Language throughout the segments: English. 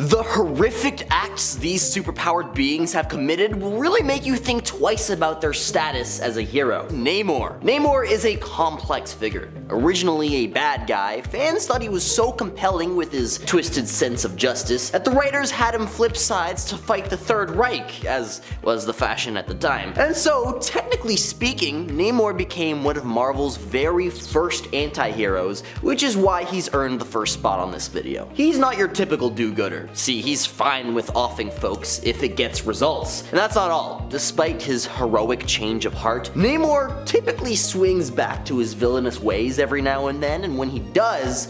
The horrific acts these superpowered beings have committed will really make you think twice about their status as a hero. Namor. Namor is a complex figure. Originally a bad guy, fans thought he was so compelling with his twisted sense of justice that the writers had him flip sides to fight the Third Reich, as was the fashion at the time. And so, technically speaking, Namor became one of Marvel's very first anti-heroes, which is why he's earned the first spot on this video. He's not your typical do-gooder. See, he's fine with offing folks if it gets results. And that's not all. Despite his heroic change of heart, Namor typically swings back to his villainous ways every now and then, and when he does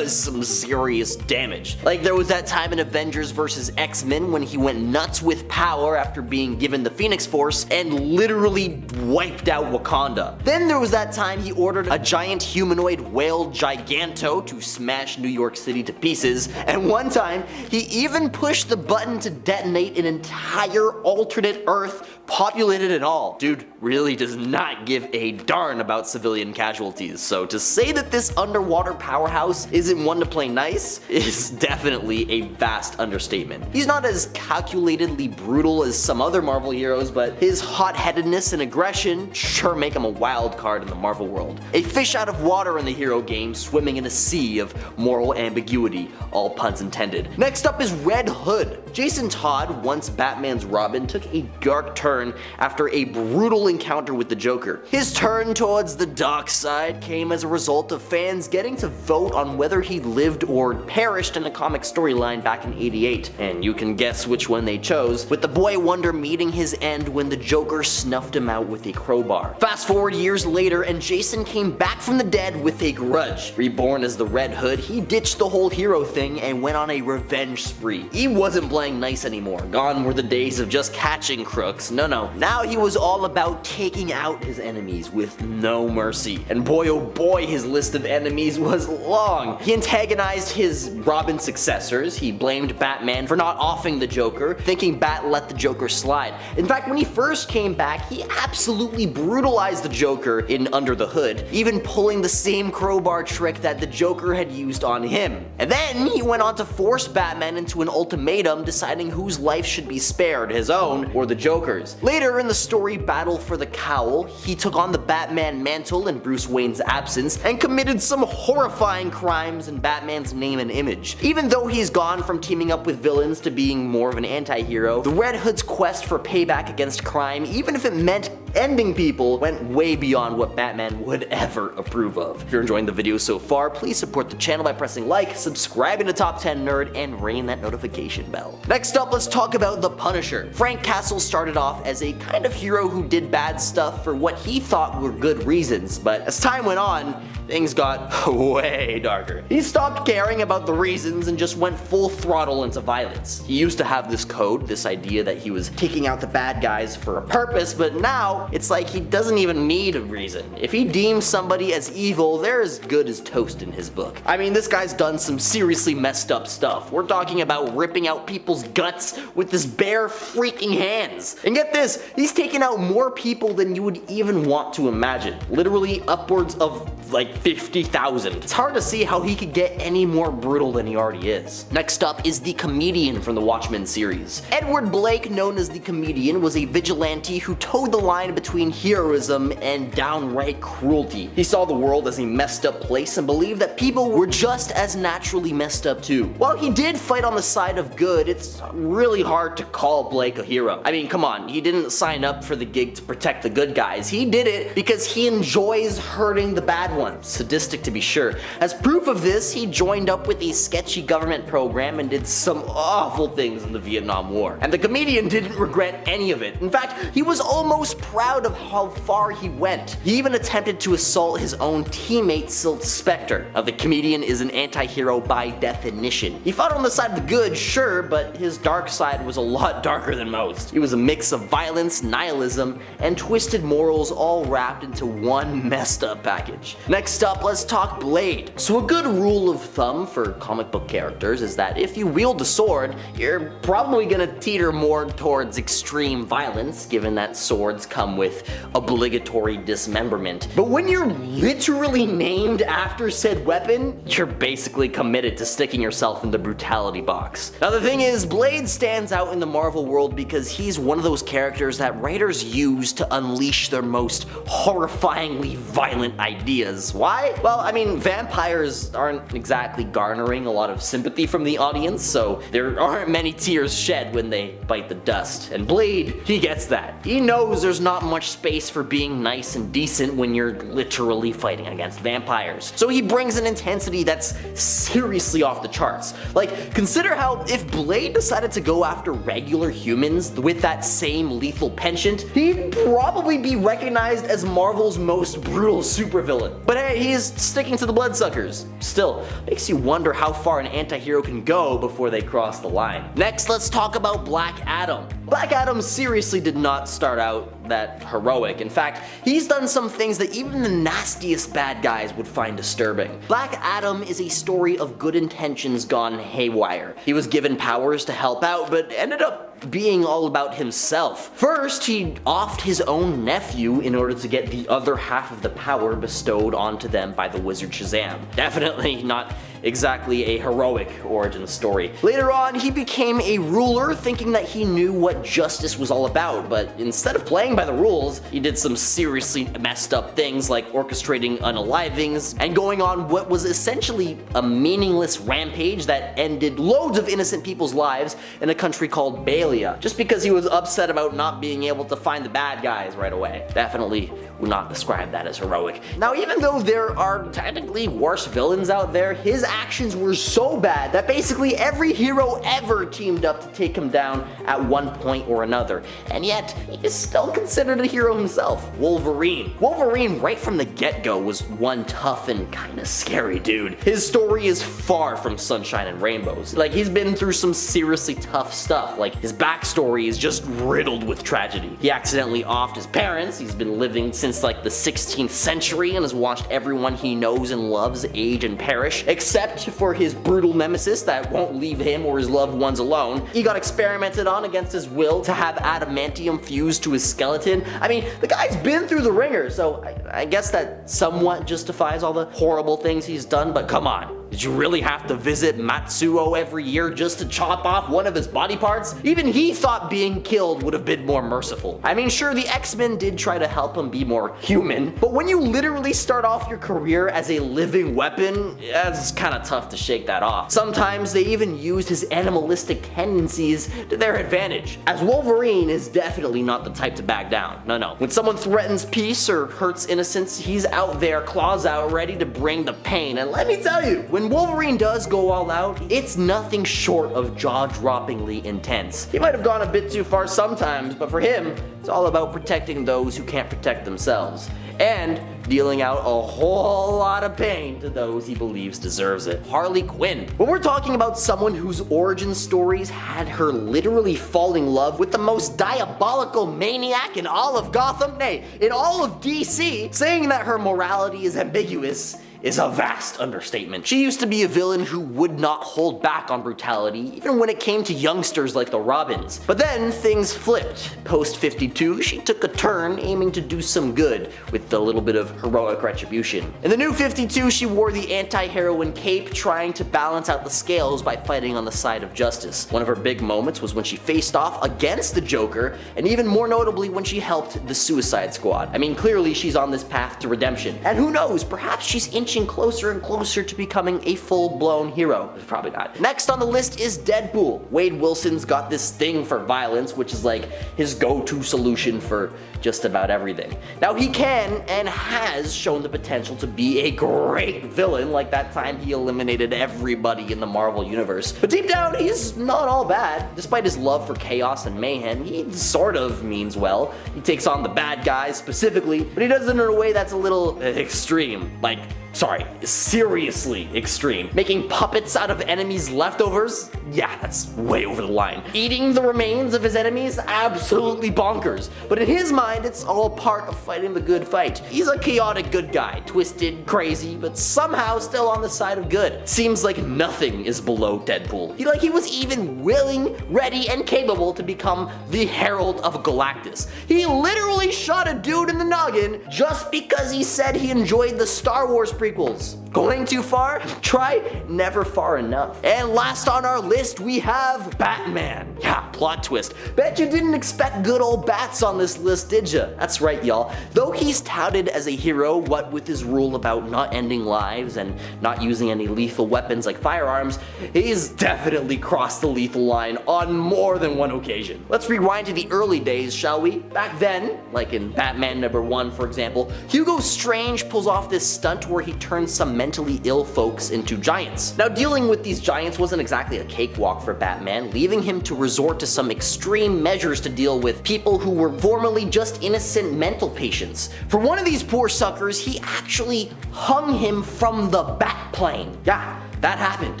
some serious damage. Like there was that time in Avengers vs. X-Men when he went nuts with power after being given the Phoenix Force and literally wiped out Wakanda. Then there was that time he ordered a giant humanoid whale Giganto to smash New York City to pieces, and one time he even pushed the button to detonate an entire alternate Earth, populated and all. Dude really does not give a darn about civilian casualties, so to say that this underwater powerhouse isn't one to play nice is definitely a vast understatement. He's not as calculatedly brutal as some other Marvel heroes, but his hot-headedness and aggression sure make him a wild card in the Marvel world. A fish out of water in the hero game, swimming in a sea of moral ambiguity, all puns intended. Next up is Red Hood. Jason Todd, once Batman's Robin, took a dark turn after a brutal encounter with the Joker. His turn towards the dark side came as a result of fans getting to vote on whether he lived or perished in a comic storyline back in '88, and you can guess which one they chose, with the Boy Wonder meeting his end when the Joker snuffed him out with a crowbar. Fast forward years later, and Jason came back from the dead with a grudge. Reborn as the Red Hood, he ditched the whole hero thing and went on a revenge spree. He wasn't playing nice anymore. Gone were the days of just catching crooks. No. Now he was all about taking out his enemies with no mercy. And boy oh boy, his list of enemies was long. He antagonized his Robin successors. He blamed Batman for not offing the Joker, thinking Bat let the Joker slide. In fact, when he first came back, he absolutely brutalized the Joker in Under the Hood, even pulling the same crowbar trick that the Joker had used on him. And then he went on to force Batman into an ultimatum, deciding whose life should be spared, his own or the Joker's. Later in the story Battle for the Cowl, he took on the Batman mantle in Bruce Wayne's absence and committed some horrifying crimes in Batman's name and image. Even though he's gone from teaming up with villains to being more of an anti-hero, the Red Hood's quest for payback against crime, even if it meant ending people, went way beyond what Batman would ever approve of. If you're enjoying the video so far, please support the channel by pressing like, subscribing to Top 10 Nerd, and ringing that notification bell. Next up, let's talk about the Punisher. Frank Castle started off as a kind of hero who did bad stuff for what he thought were good reasons, but as time went on, things got way darker. He stopped caring about the reasons and just went full throttle into violence. He used to have this code, this idea that he was taking out the bad guys for a purpose, but now it's like he doesn't even need a reason. If he deems somebody as evil, they're as good as toast in his book. I mean, this guy's done some seriously messed up stuff. We're talking about ripping out people's guts with his bare freaking hands. And get this, he's taken out more people than you would even want to imagine. Literally upwards of like 50,000. It's hard to see how he could get any more brutal than he already is. Next up is the Comedian from the Watchmen series. Edward Blake, known as the Comedian, was a vigilante who towed the line between heroism and downright cruelty. He saw the world as a messed up place and believed that people were just as naturally messed up too. While he did fight on the side of good, it's really hard to call Blake a hero. I mean, come on, he didn't sign up for the gig to protect the good guys. He did it because he enjoys hurting the bad ones. Sadistic to be sure. As proof of this, he joined up with a sketchy government program and did some awful things in the Vietnam War. And the Comedian didn't regret any of it. In fact, he was almost proud of how far he went. He even attempted to assault his own teammate Silk Spectre. Now, the Comedian is an anti-hero by definition. He fought on the side of the good, sure, but his dark side was a lot darker than most. He was a mix of violence, nihilism, and twisted morals all wrapped into one messed up package. Next Next up, let's talk Blade. So a good rule of thumb for comic book characters is that if you wield a sword, you're probably gonna teeter more towards extreme violence, given that swords come with obligatory dismemberment. But when you're literally named after said weapon, you're basically committed to sticking yourself in the brutality box. Now the thing is, Blade stands out in the Marvel world because he's one of those characters that writers use to unleash their most horrifyingly violent ideas. Why? Well, I mean, vampires aren't exactly garnering a lot of sympathy from the audience, so there aren't many tears shed when they bite the dust. And Blade, he gets that. He knows there's not much space for being nice and decent when you're literally fighting against vampires. So he brings an intensity that's seriously off the charts. Like, consider how if Blade decided to go after regular humans with that same lethal penchant, he'd probably be recognized as Marvel's most brutal supervillain. But hey, he is sticking to the bloodsuckers. Still, makes you wonder how far an anti-hero can go before they cross the line. Next, let's talk about Black Adam. Black Adam seriously did not start out that heroic. In fact, he's done some things that even the nastiest bad guys would find disturbing. Black Adam is a story of good intentions gone haywire. He was given powers to help out, but ended up being all about himself. First, he offed his own nephew in order to get the other half of the power bestowed onto them by the wizard Shazam. Definitely not exactly a heroic origin story. Later on, he became a ruler thinking that he knew what justice was all about, but instead of playing by the rules, he did some seriously messed up things like orchestrating unalivings and going on what was essentially a meaningless rampage that ended loads of innocent people's lives in a country called Balia, just because he was upset about not being able to find the bad guys right away. Definitely would not describe that as heroic. Now, even though there are technically worse villains out there, his actions were so bad that basically every hero ever teamed up to take him down at one point or another. And yet, he is still considered a hero himself. Wolverine. Wolverine, right from the get-go, was one tough and kinda scary dude. His story is far from sunshine and rainbows. Like, he's been through some seriously tough stuff. Like, his backstory is just riddled with tragedy. He accidentally offed his parents. He's been living since like the 16th century and has watched everyone he knows and loves age and perish, except for his brutal nemesis that won't leave him or his loved ones alone. He got experimented on against his will to have adamantium fused to his skeleton. I mean, the guy's been through the ringer, so I guess that somewhat justifies all the horrible things he's done, but come on. Did you really have to visit Matsuo every year just to chop off one of his body parts? Even he thought being killed would have been more merciful. I mean, sure, the X-Men did try to help him be more human, but when you literally start off your career as a living weapon, it's kind of tough to shake that off. Sometimes they even used his animalistic tendencies to their advantage, as Wolverine is definitely not the type to back down. No. When someone threatens peace or hurts innocence, he's out there, claws out, ready to bring the pain. And let me tell you, when Wolverine does go all out, it's nothing short of jaw-droppingly intense. He might have gone a bit too far sometimes, but for him, it's all about protecting those who can't protect themselves, and dealing out a whole lot of pain to those he believes deserves it. Harley Quinn. When we're talking about someone whose origin stories had her literally fall in love with the most diabolical maniac in all of Gotham, nay, in all of DC, saying that her morality is ambiguous is a vast understatement. She used to be a villain who would not hold back on brutality, even when it came to youngsters like the Robins. But then things flipped. Post 52, she took a turn aiming to do some good with a little bit of heroic retribution. In the new 52, she wore the anti-heroine cape, trying to balance out the scales by fighting on the side of justice. One of her big moments was when she faced off against the Joker, and even more notably when she helped the Suicide Squad. I mean, clearly she's on this path to redemption. And who knows, perhaps she's inching closer and closer to becoming a full-blown hero. Probably not. Next on the list is Deadpool. Wade Wilson's got this thing for violence, which is like his go-to solution for just about everything. Now, he can and has shown the potential to be a great villain, like that time he eliminated everybody in the Marvel universe. But deep down, he's not all bad. Despite his love for chaos and mayhem, he sort of means well. He takes on the bad guys specifically, but he does it in a way that's a little extreme. Like, Sorry, seriously extreme. Making puppets out of enemies' leftovers? Yeah, that's way over the line. Eating the remains of his enemies? Absolutely bonkers. But in his mind, it's all part of fighting the good fight. He's a chaotic good guy, twisted, crazy, but somehow still on the side of good. Seems like nothing is below Deadpool. He was even willing, ready, and capable to become the Herald of Galactus. He literally shot a dude in the noggin just because he said he enjoyed the Star Wars prequels. Going too far? Try never far enough. And last on our list we have Batman. Yeah, plot twist. Bet you didn't expect good old Bats on this list, did ya? That's right, y'all. Though he's touted as a hero, what with his rule about not ending lives and not using any lethal weapons like firearms, he's definitely crossed the lethal line on more than one occasion. Let's rewind to the early days, shall we? Back then, like in Batman #1 for example, Hugo Strange pulls off this stunt where he turns some mentally ill folks into giants. Now dealing with these giants wasn't exactly a cakewalk for Batman, leaving him to resort to some extreme measures to deal with people who were formerly just innocent mental patients. For one of these poor suckers, he actually hung him from the Batplane. Yeah, that happened.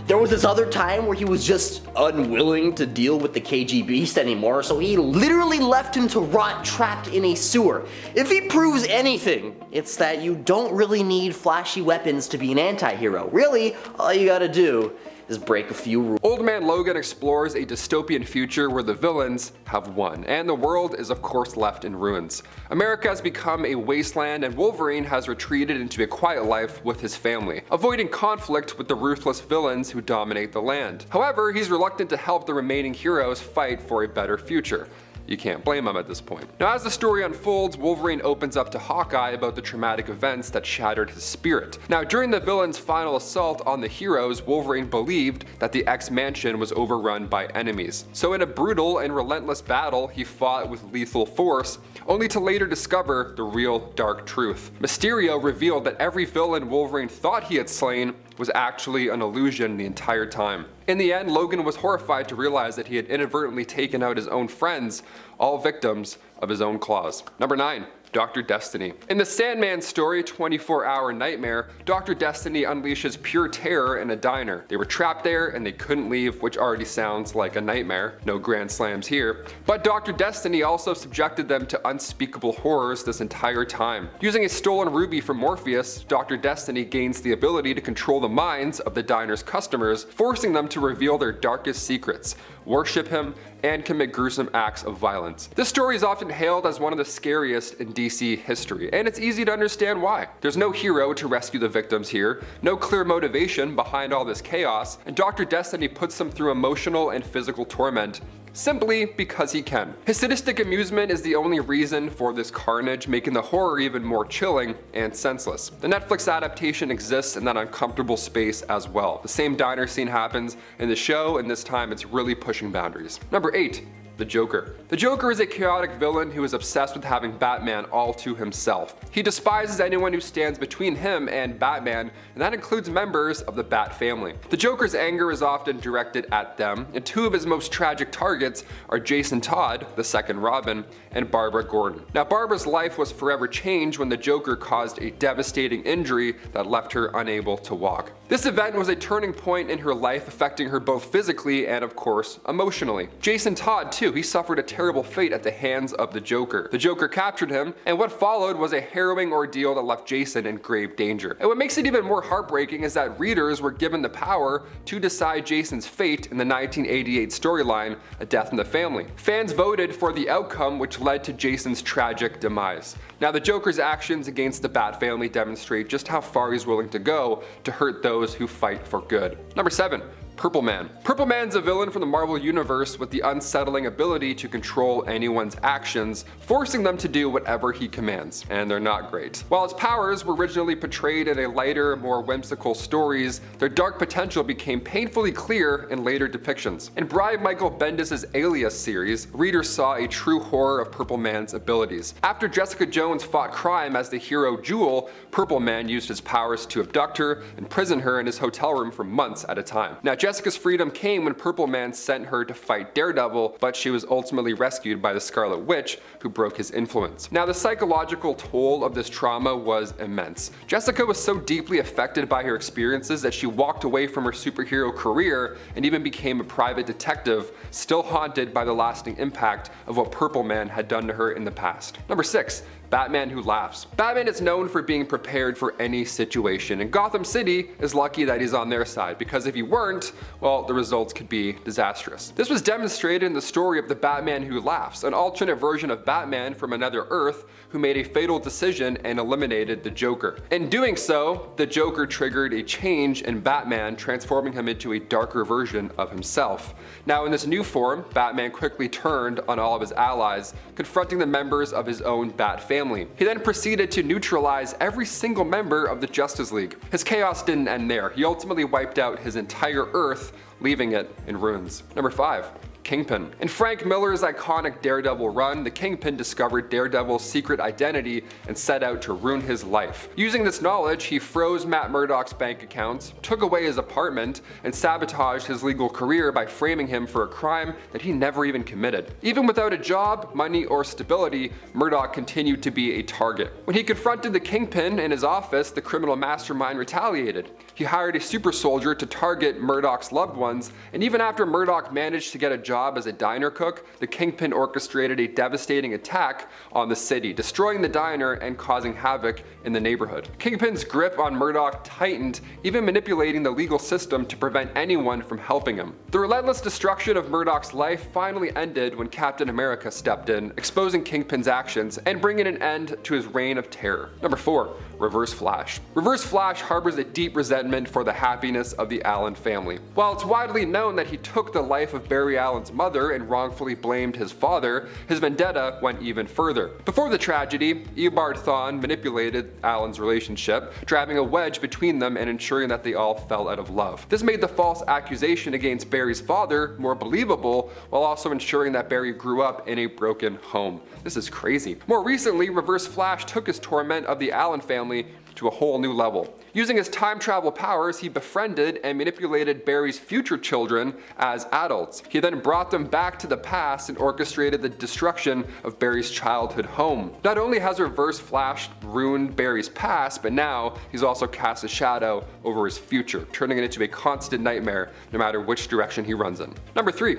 There was this other time where he was just unwilling to deal with the KG Beast anymore, so he literally left him to rot trapped in a sewer. If he proves anything, it's that you don't really need flashy weapons to be an anti-hero. Really, all you gotta do is break a few rules. Old Man Logan explores a dystopian future where the villains have won, and the world is of course left in ruins. America has become a wasteland, and Wolverine has retreated into a quiet life with his family, avoiding conflict with the ruthless villains who dominate the land. However, he's reluctant to help the remaining heroes fight for a better future. You can't blame him at this point. Now, as the story unfolds, Wolverine opens up to Hawkeye about the traumatic events that shattered his spirit. Now, during the villain's final assault on the heroes, Wolverine believed that the X-Mansion was overrun by enemies. So in a brutal and relentless battle, he fought with lethal force, only to later discover the real dark truth. Mysterio revealed that every villain Wolverine thought he had slain was actually an illusion the entire time. In the end, Logan was horrified to realize that he had inadvertently taken out his own friends, all victims of his own claws. Number 9. Dr. Destiny. In the Sandman story 24-Hour Nightmare, Dr. Destiny unleashes pure terror in a diner. They were trapped there and they couldn't leave, which already sounds like a nightmare. No grand slams here. But Dr. Destiny also subjected them to unspeakable horrors this entire time. Using a stolen ruby from Morpheus, Dr. Destiny gains the ability to control the minds of the diner's customers, forcing them to reveal their darkest secrets, worship him, and commit gruesome acts of violence. This story is often hailed as one of the scariest in DC history, and it's easy to understand why. There's no hero to rescue the victims here, no clear motivation behind all this chaos, and Dr. Destiny puts them through emotional and physical torment simply because he can. His sadistic amusement is the only reason for this carnage, making the horror even more chilling and senseless. The Netflix adaptation exists in that uncomfortable space as well. The same diner scene happens in the show, and this time it's really pushing boundaries. Number 8. The Joker. The Joker is a chaotic villain who is obsessed with having Batman all to himself. He despises anyone who stands between him and Batman, and that includes members of the Bat family. The Joker's anger is often directed at them, and two of his most tragic targets are Jason Todd, the second Robin, and Barbara Gordon. Now, Barbara's life was forever changed when the Joker caused a devastating injury that left her unable to walk. This event was a turning point in her life, affecting her both physically and, of course, emotionally. Jason Todd, too, he suffered a terrible fate at the hands of the Joker. The Joker captured him, and what followed was a harrowing ordeal that left Jason in grave danger. And what makes it even more heartbreaking is that readers were given the power to decide Jason's fate in the 1988 storyline, A Death in the Family. Fans voted for the outcome, which led to Jason's tragic demise. Now, the Joker's actions against the Bat family demonstrate just how far he's willing to go to hurt those who fight for good. Number 7. Purple Man. Purple Man's a villain from the Marvel Universe with the unsettling ability to control anyone's actions, forcing them to do whatever he commands, and they're not great. While his powers were originally portrayed in a lighter, more whimsical stories, their dark potential became painfully clear in later depictions. In Brian Michael Bendis' Alias series, readers saw a true horror of Purple Man's abilities. After Jessica Jones fought crime as the hero Jewel, Purple Man used his powers to abduct her, imprison her in his hotel room for months at a time. Now, Jessica's freedom came when Purple Man sent her to fight Daredevil, but she was ultimately rescued by the Scarlet Witch, who broke his influence. Now, the psychological toll of this trauma was immense. Jessica was so deeply affected by her experiences that she walked away from her superhero career and even became a private detective, still haunted by the lasting impact of what Purple Man had done to her in the past. Number 6. Batman who laughs. Batman is known for being prepared for any situation, and Gotham City is lucky that he's on their side, because if he weren't, well, the results could be disastrous. This was demonstrated in the story of the Batman who laughs, an alternate version of Batman from another Earth who made a fatal decision and eliminated the Joker. In doing so, the Joker triggered a change in Batman, transforming him into a darker version of himself. Now, in this new form, Batman quickly turned on all of his allies, confronting the members of his own Bat family. He then proceeded to neutralize every single member of the Justice League. His chaos didn't end there. He ultimately wiped out his entire Earth, leaving it in ruins. Number 5. Kingpin. In Frank Miller's iconic Daredevil run, the Kingpin discovered Daredevil's secret identity and set out to ruin his life. Using this knowledge, he froze Matt Murdock's bank accounts, took away his apartment, and sabotaged his legal career by framing him for a crime that he never even committed. Even without a job, money, or stability, Murdock continued to be a target. When he confronted the Kingpin in his office, the criminal mastermind retaliated. He hired a super soldier to target Murdock's loved ones, and even after Murdock managed to get a job as a diner cook, the Kingpin orchestrated a devastating attack on the city, destroying the diner and causing havoc in the neighborhood. Kingpin's grip on Murdock tightened, even manipulating the legal system to prevent anyone from helping him. The relentless destruction of Murdock's life finally ended when Captain America stepped in, exposing Kingpin's actions and bringing an end to his reign of terror. Number 4. Reverse Flash. Reverse Flash harbors a deep resentment for the happiness of the Allen family. While it's widely known that he took the life of Barry Allen's mother and wrongfully blamed his father, his vendetta went even further. Before the tragedy, Eobard Thawne manipulated Allen's relationship, driving a wedge between them and ensuring that they all fell out of love. This made the false accusation against Barry's father more believable, while also ensuring that Barry grew up in a broken home. This is crazy. More recently, Reverse Flash took his torment of the Allen family to a whole new level. Using his time travel powers, he befriended and manipulated Barry's future children as adults. He then brought them back to the past and orchestrated the destruction of Barry's childhood home. Not only has Reverse Flash ruined Barry's past, but now he's also cast a shadow over his future, turning it into a constant nightmare no matter which direction he runs in. Number 3.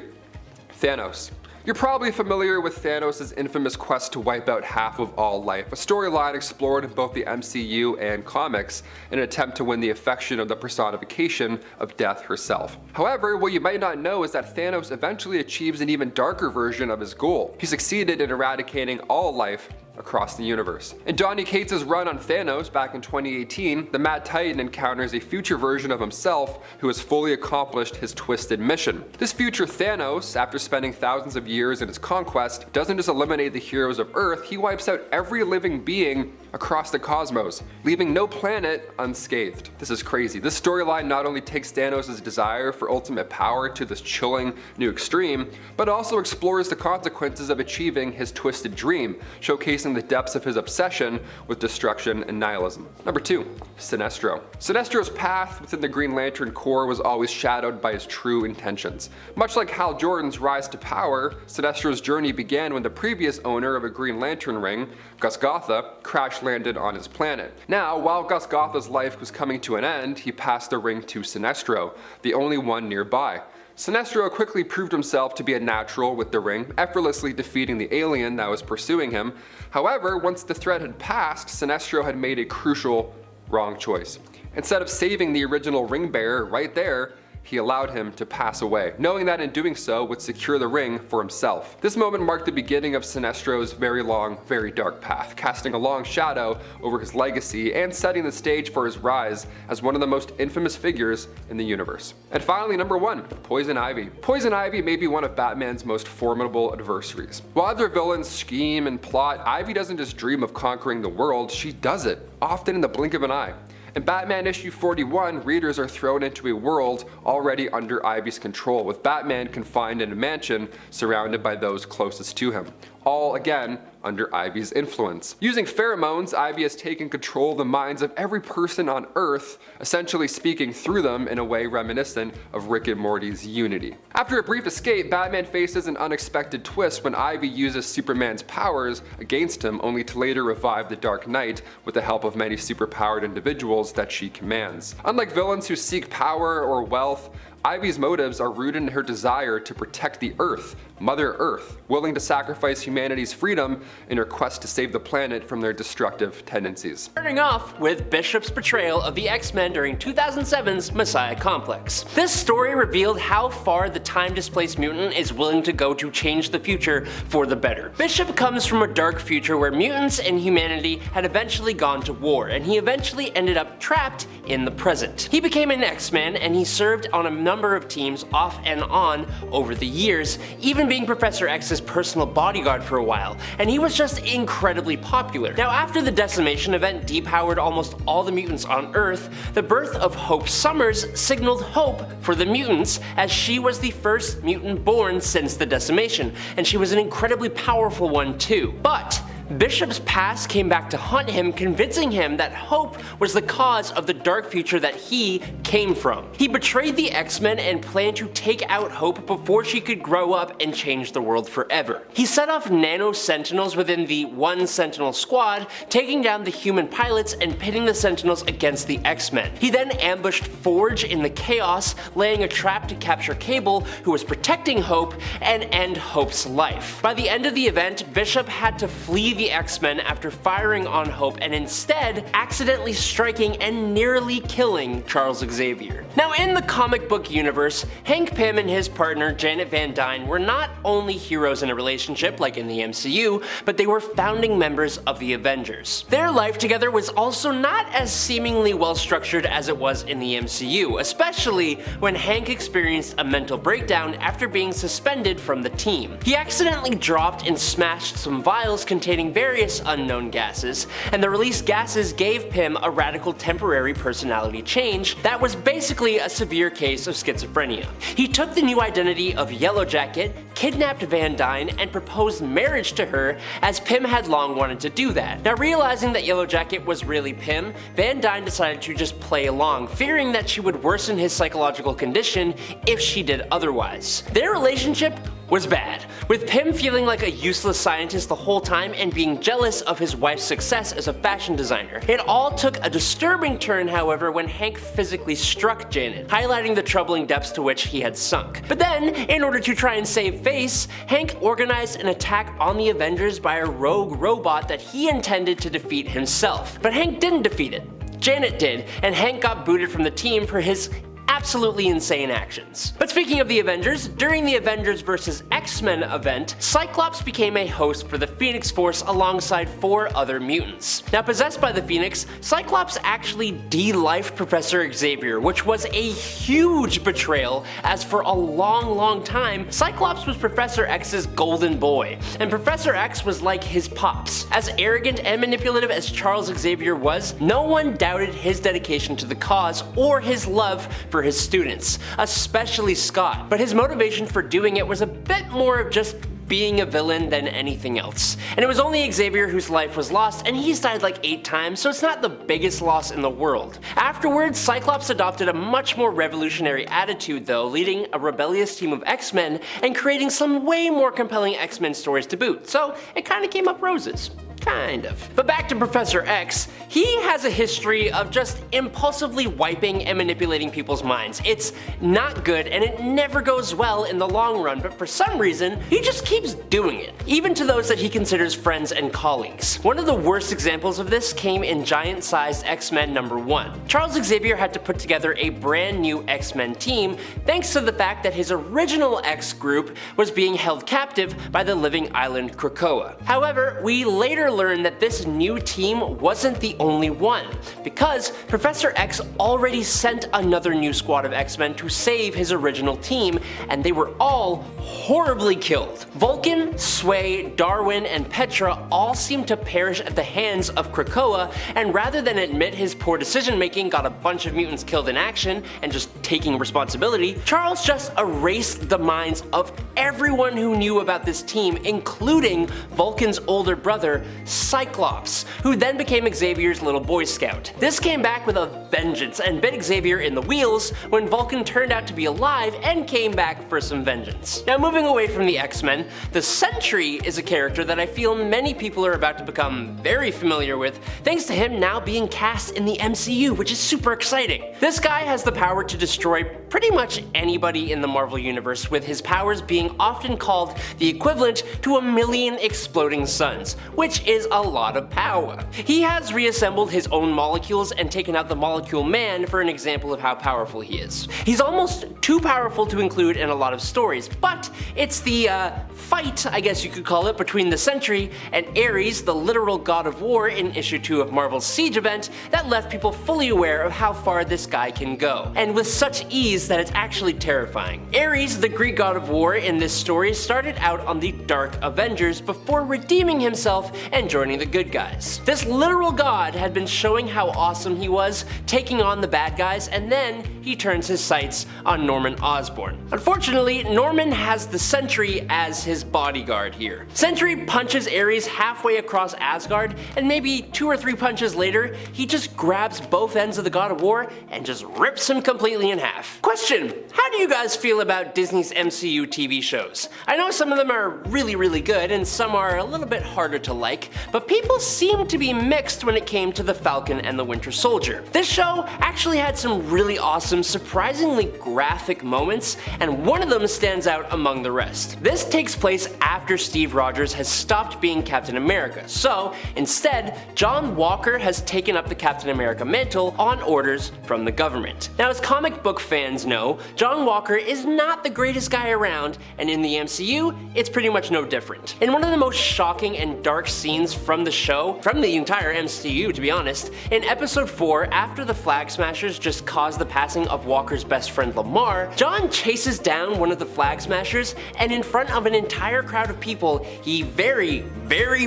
Thanos. You're probably familiar with Thanos' infamous quest to wipe out half of all life, a storyline explored in both the MCU and comics in an attempt to win the affection of the personification of death herself. However, what you might not know is that Thanos eventually achieves an even darker version of his goal. He succeeded in eradicating all life across the universe. In Donny Cates' run on Thanos back in 2018, the Mad Titan encounters a future version of himself who has fully accomplished his twisted mission. This future Thanos, after spending thousands of years in his conquest, doesn't just eliminate the heroes of Earth, he wipes out every living being across the cosmos, leaving no planet unscathed. This is crazy. This storyline not only takes Thanos' desire for ultimate power to this chilling new extreme, but also explores the consequences of achieving his twisted dream, showcasing the depths of his obsession with destruction and nihilism. Number 2. Sinestro. Sinestro's path within the Green Lantern Corps was always shadowed by his true intentions. Much like Hal Jordan's rise to power, Sinestro's journey began when the previous owner of a Green Lantern ring, Gus Gotha, crash-landed on his planet. Now, while Gus Gotha's life was coming to an end, he passed the ring to Sinestro, the only one nearby. Sinestro quickly proved himself to be a natural with the ring, effortlessly defeating the alien that was pursuing him. However, once the threat had passed, Sinestro had made a crucial wrong choice. Instead of saving the original ring bearer right there, he allowed him to pass away, knowing that in doing so would secure the ring for himself. This moment marked the beginning of Sinestro's very long, very dark path, casting a long shadow over his legacy and setting the stage for his rise as one of the most infamous figures in the universe. And finally, number 1, Poison Ivy. Poison Ivy may be one of Batman's most formidable adversaries. While other villains scheme and plot, Ivy doesn't just dream of conquering the world, she does it, often in the blink of an eye. In Batman issue 41, readers are thrown into a world already under Ivy's control, with Batman confined in a mansion surrounded by those closest to him. all again under Ivy's influence. Using pheromones, Ivy has taken control of the minds of every person on Earth, essentially speaking through them in a way reminiscent of Rick and Morty's Unity. After a brief escape, Batman faces an unexpected twist when Ivy uses Superman's powers against him, only to later revive the Dark Knight with the help of many superpowered individuals that she commands. Unlike villains who seek power or wealth, Ivy's motives are rooted in her desire to protect the Earth, Mother Earth, willing to sacrifice humanity's freedom in her quest to save the planet from their destructive tendencies. Starting off with Bishop's betrayal of the X-Men during 2007's Messiah Complex. This story revealed how far the time-displaced mutant is willing to go to change the future for the better. Bishop comes from a dark future where mutants and humanity had eventually gone to war, and he eventually ended up trapped in the present. He became an X-Man, and he served on a number of teams off and on over the years, even being Professor X's personal bodyguard for a while, and he was just incredibly popular. Now, after the decimation event depowered almost all the mutants on Earth, the birth of Hope Summers signaled hope for the mutants, as she was the first mutant born since the decimation, and she was an incredibly powerful one too. But Bishop's past came back to haunt him, convincing him that Hope was the cause of the dark future that he came from. He betrayed the X-Men and planned to take out Hope before she could grow up and change the world forever. He set off nano sentinels within the one Sentinel squad, taking down the human pilots and pitting the Sentinels against the X-Men. He then ambushed Forge in the chaos, laying a trap to capture Cable, who was protecting Hope, and end Hope's life. By the end of the event, Bishop had to flee the X-Men after firing on Hope and instead accidentally striking and nearly killing Charles Xavier. Now, in the comic book universe, Hank Pym and his partner Janet Van Dyne were not only heroes in a relationship like in the MCU, but they were founding members of the Avengers. Their life together was also not as seemingly well structured as it was in the MCU, especially when Hank experienced a mental breakdown after being suspended from the team. He accidentally dropped and smashed some vials containing various unknown gases, and the released gases gave Pym a radical temporary personality change that was basically a severe case of schizophrenia. He took the new identity of Yellow Jacket, kidnapped Van Dyne, and proposed marriage to her, as Pym had long wanted to do that. Now, realizing that Yellow Jacket was really Pym, Van Dyne decided to just play along, fearing that she would worsen his psychological condition if she did otherwise. Their relationship was bad, with Pym feeling like a useless scientist the whole time and being jealous of his wife's success as a fashion designer. It all took a disturbing turn, however, when Hank physically struck Janet, highlighting the troubling depths to which he had sunk. But then, in order to try and save face, Hank organized an attack on the Avengers by a rogue robot that he intended to defeat himself. But Hank didn't defeat it. Janet did, and Hank got booted from the team for his absolutely insane actions. But speaking of the Avengers, during the Avengers vs. X-Men event, Cyclops became a host for the Phoenix Force alongside 4 other mutants. Now, possessed by the Phoenix, Cyclops actually de-lifed Professor Xavier, which was a huge betrayal, as for a long time, Cyclops was Professor X's golden boy, and Professor X was like his pops. As arrogant and manipulative as Charles Xavier was, no one doubted his dedication to the cause or his love for his students, especially Scott, but his motivation for doing it was a bit more of just being a villain than anything else. And it was only Xavier whose life was lost, and he's died like 8 times, so it's not the biggest loss in the world. Afterwards, Cyclops adopted a much more revolutionary attitude though, leading a rebellious team of X-Men and creating some way more compelling X-Men stories to boot, so it kinda came up roses. Kind of. But back to Professor X, he has a history of just impulsively wiping and manipulating people's minds. It's not good and it never goes well in the long run, but for some reason, he just keeps doing it, even to those that he considers friends and colleagues. One of the worst examples of this came in giant-sized X-Men #1. Charles Xavier had to put together a brand new X-Men team thanks to the fact that his original X group was being held captive by the living island Krakoa. However, we later learn that this new team wasn't the only one, because Professor X already sent another new squad of X-Men to save his original team, and they were all horribly killed. Vulcan, Sway, Darwin, and Petra all seemed to perish at the hands of Krakoa, and rather than admit his poor decision making got a bunch of mutants killed in action and just taking responsibility, Charles just erased the minds of everyone who knew about this team, including Vulcan's older brother, Cyclops, who then became Xavier's little boy scout. This came back with a vengeance and bit Xavier in the wheels when Vulcan turned out to be alive and came back for some vengeance. Now, moving away from the X-Men, the Sentry is a character that I feel many people are about to become very familiar with, thanks to him now being cast in the MCU, which is super exciting. This guy has the power to destroy pretty much anybody in the Marvel Universe, with his powers being often called the equivalent to 1,000,000 exploding suns, which is a lot of power. He has reassembled his own molecules and taken out the Molecule Man for an example of how powerful he is. He's almost too powerful to include in a lot of stories, but it's the fight, I guess you could call it, between the Sentry and Ares, the literal god of war in issue 2 of Marvel's Siege event, that left people fully aware of how far this guy can go, and with such ease that it's actually terrifying. Ares, the Greek god of war in this story, started out on the Dark Avengers before redeeming himself and joining the good guys. This literal god had been showing how awesome he was, taking on the bad guys, and then he turns his sights on Norman Osborn. Unfortunately, Norman has the Sentry as his bodyguard here. Sentry punches Ares halfway across Asgard, and maybe 2 or 3 punches later, he just grabs both ends of the God of War and just rips him completely in half. Question: how do you guys feel about Disney's MCU TV shows? I know some of them are really good and some are a little bit harder to like, but people seem to be mixed when it came to the Falcon and the Winter Soldier. This show actually had some really awesome, surprisingly graphic moments, and one of them stands out among the rest. This takes place after Steve Rogers has stopped being Captain America, so instead, John Walker has taken up the Captain America mantle on orders from the government. Now, as comic book fans know, John Walker is not the greatest guy around, and in the MCU, it's pretty much no different. In one of the most shocking and dark scenes from the show, from the entire MCU to be honest, in episode 4, after the Flag Smashers just caused the passing of Walker's best friend Lamar, John chases down one of the Flag Smashers, and in front of an entire crowd of people, he very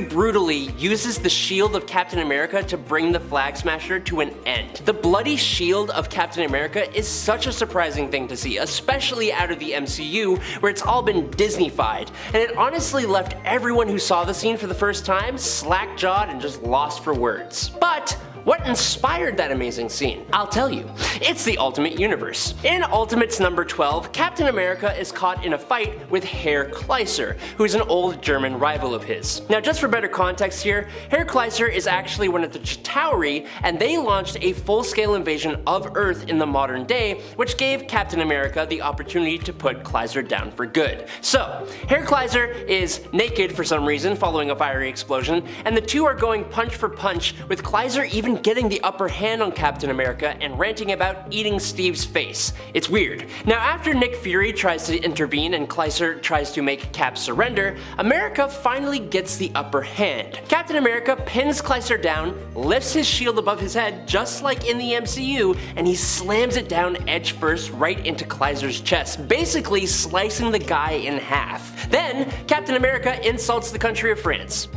brutally uses the shield of Captain America to bring the Flag Smasher to an end. The bloody shield of Captain America is such a surprising thing to see, especially out of the MCU, where it's all been Disney-fied, and it honestly left everyone who saw the scene for the first time slack-jawed and just lost for words. But what inspired that amazing scene? I'll tell you. It's the Ultimate Universe. In Ultimates number 12, Captain America is caught in a fight with Herr Kleiser, who is an old German rival of his. Now, just for better context here, Herr Kleiser is actually one of the Chitauri, and they launched a full-scale invasion of Earth in the modern day, which gave Captain America the opportunity to put Kleiser down for good. So, Herr Kleiser is naked for some reason following a fiery explosion, and the two are going punch for punch, with Kleiser even getting the upper hand on Captain America and ranting about eating Steve's face. It's weird. Now, after Nick Fury tries to intervene and Kleiser tries to make Cap surrender, America finally gets the upper hand. Captain America pins Kleiser down, lifts his shield above his head just like in the MCU, and he slams it down edge first right into Kleiser's chest, basically slicing the guy in half. Then, Captain America insults the country of France.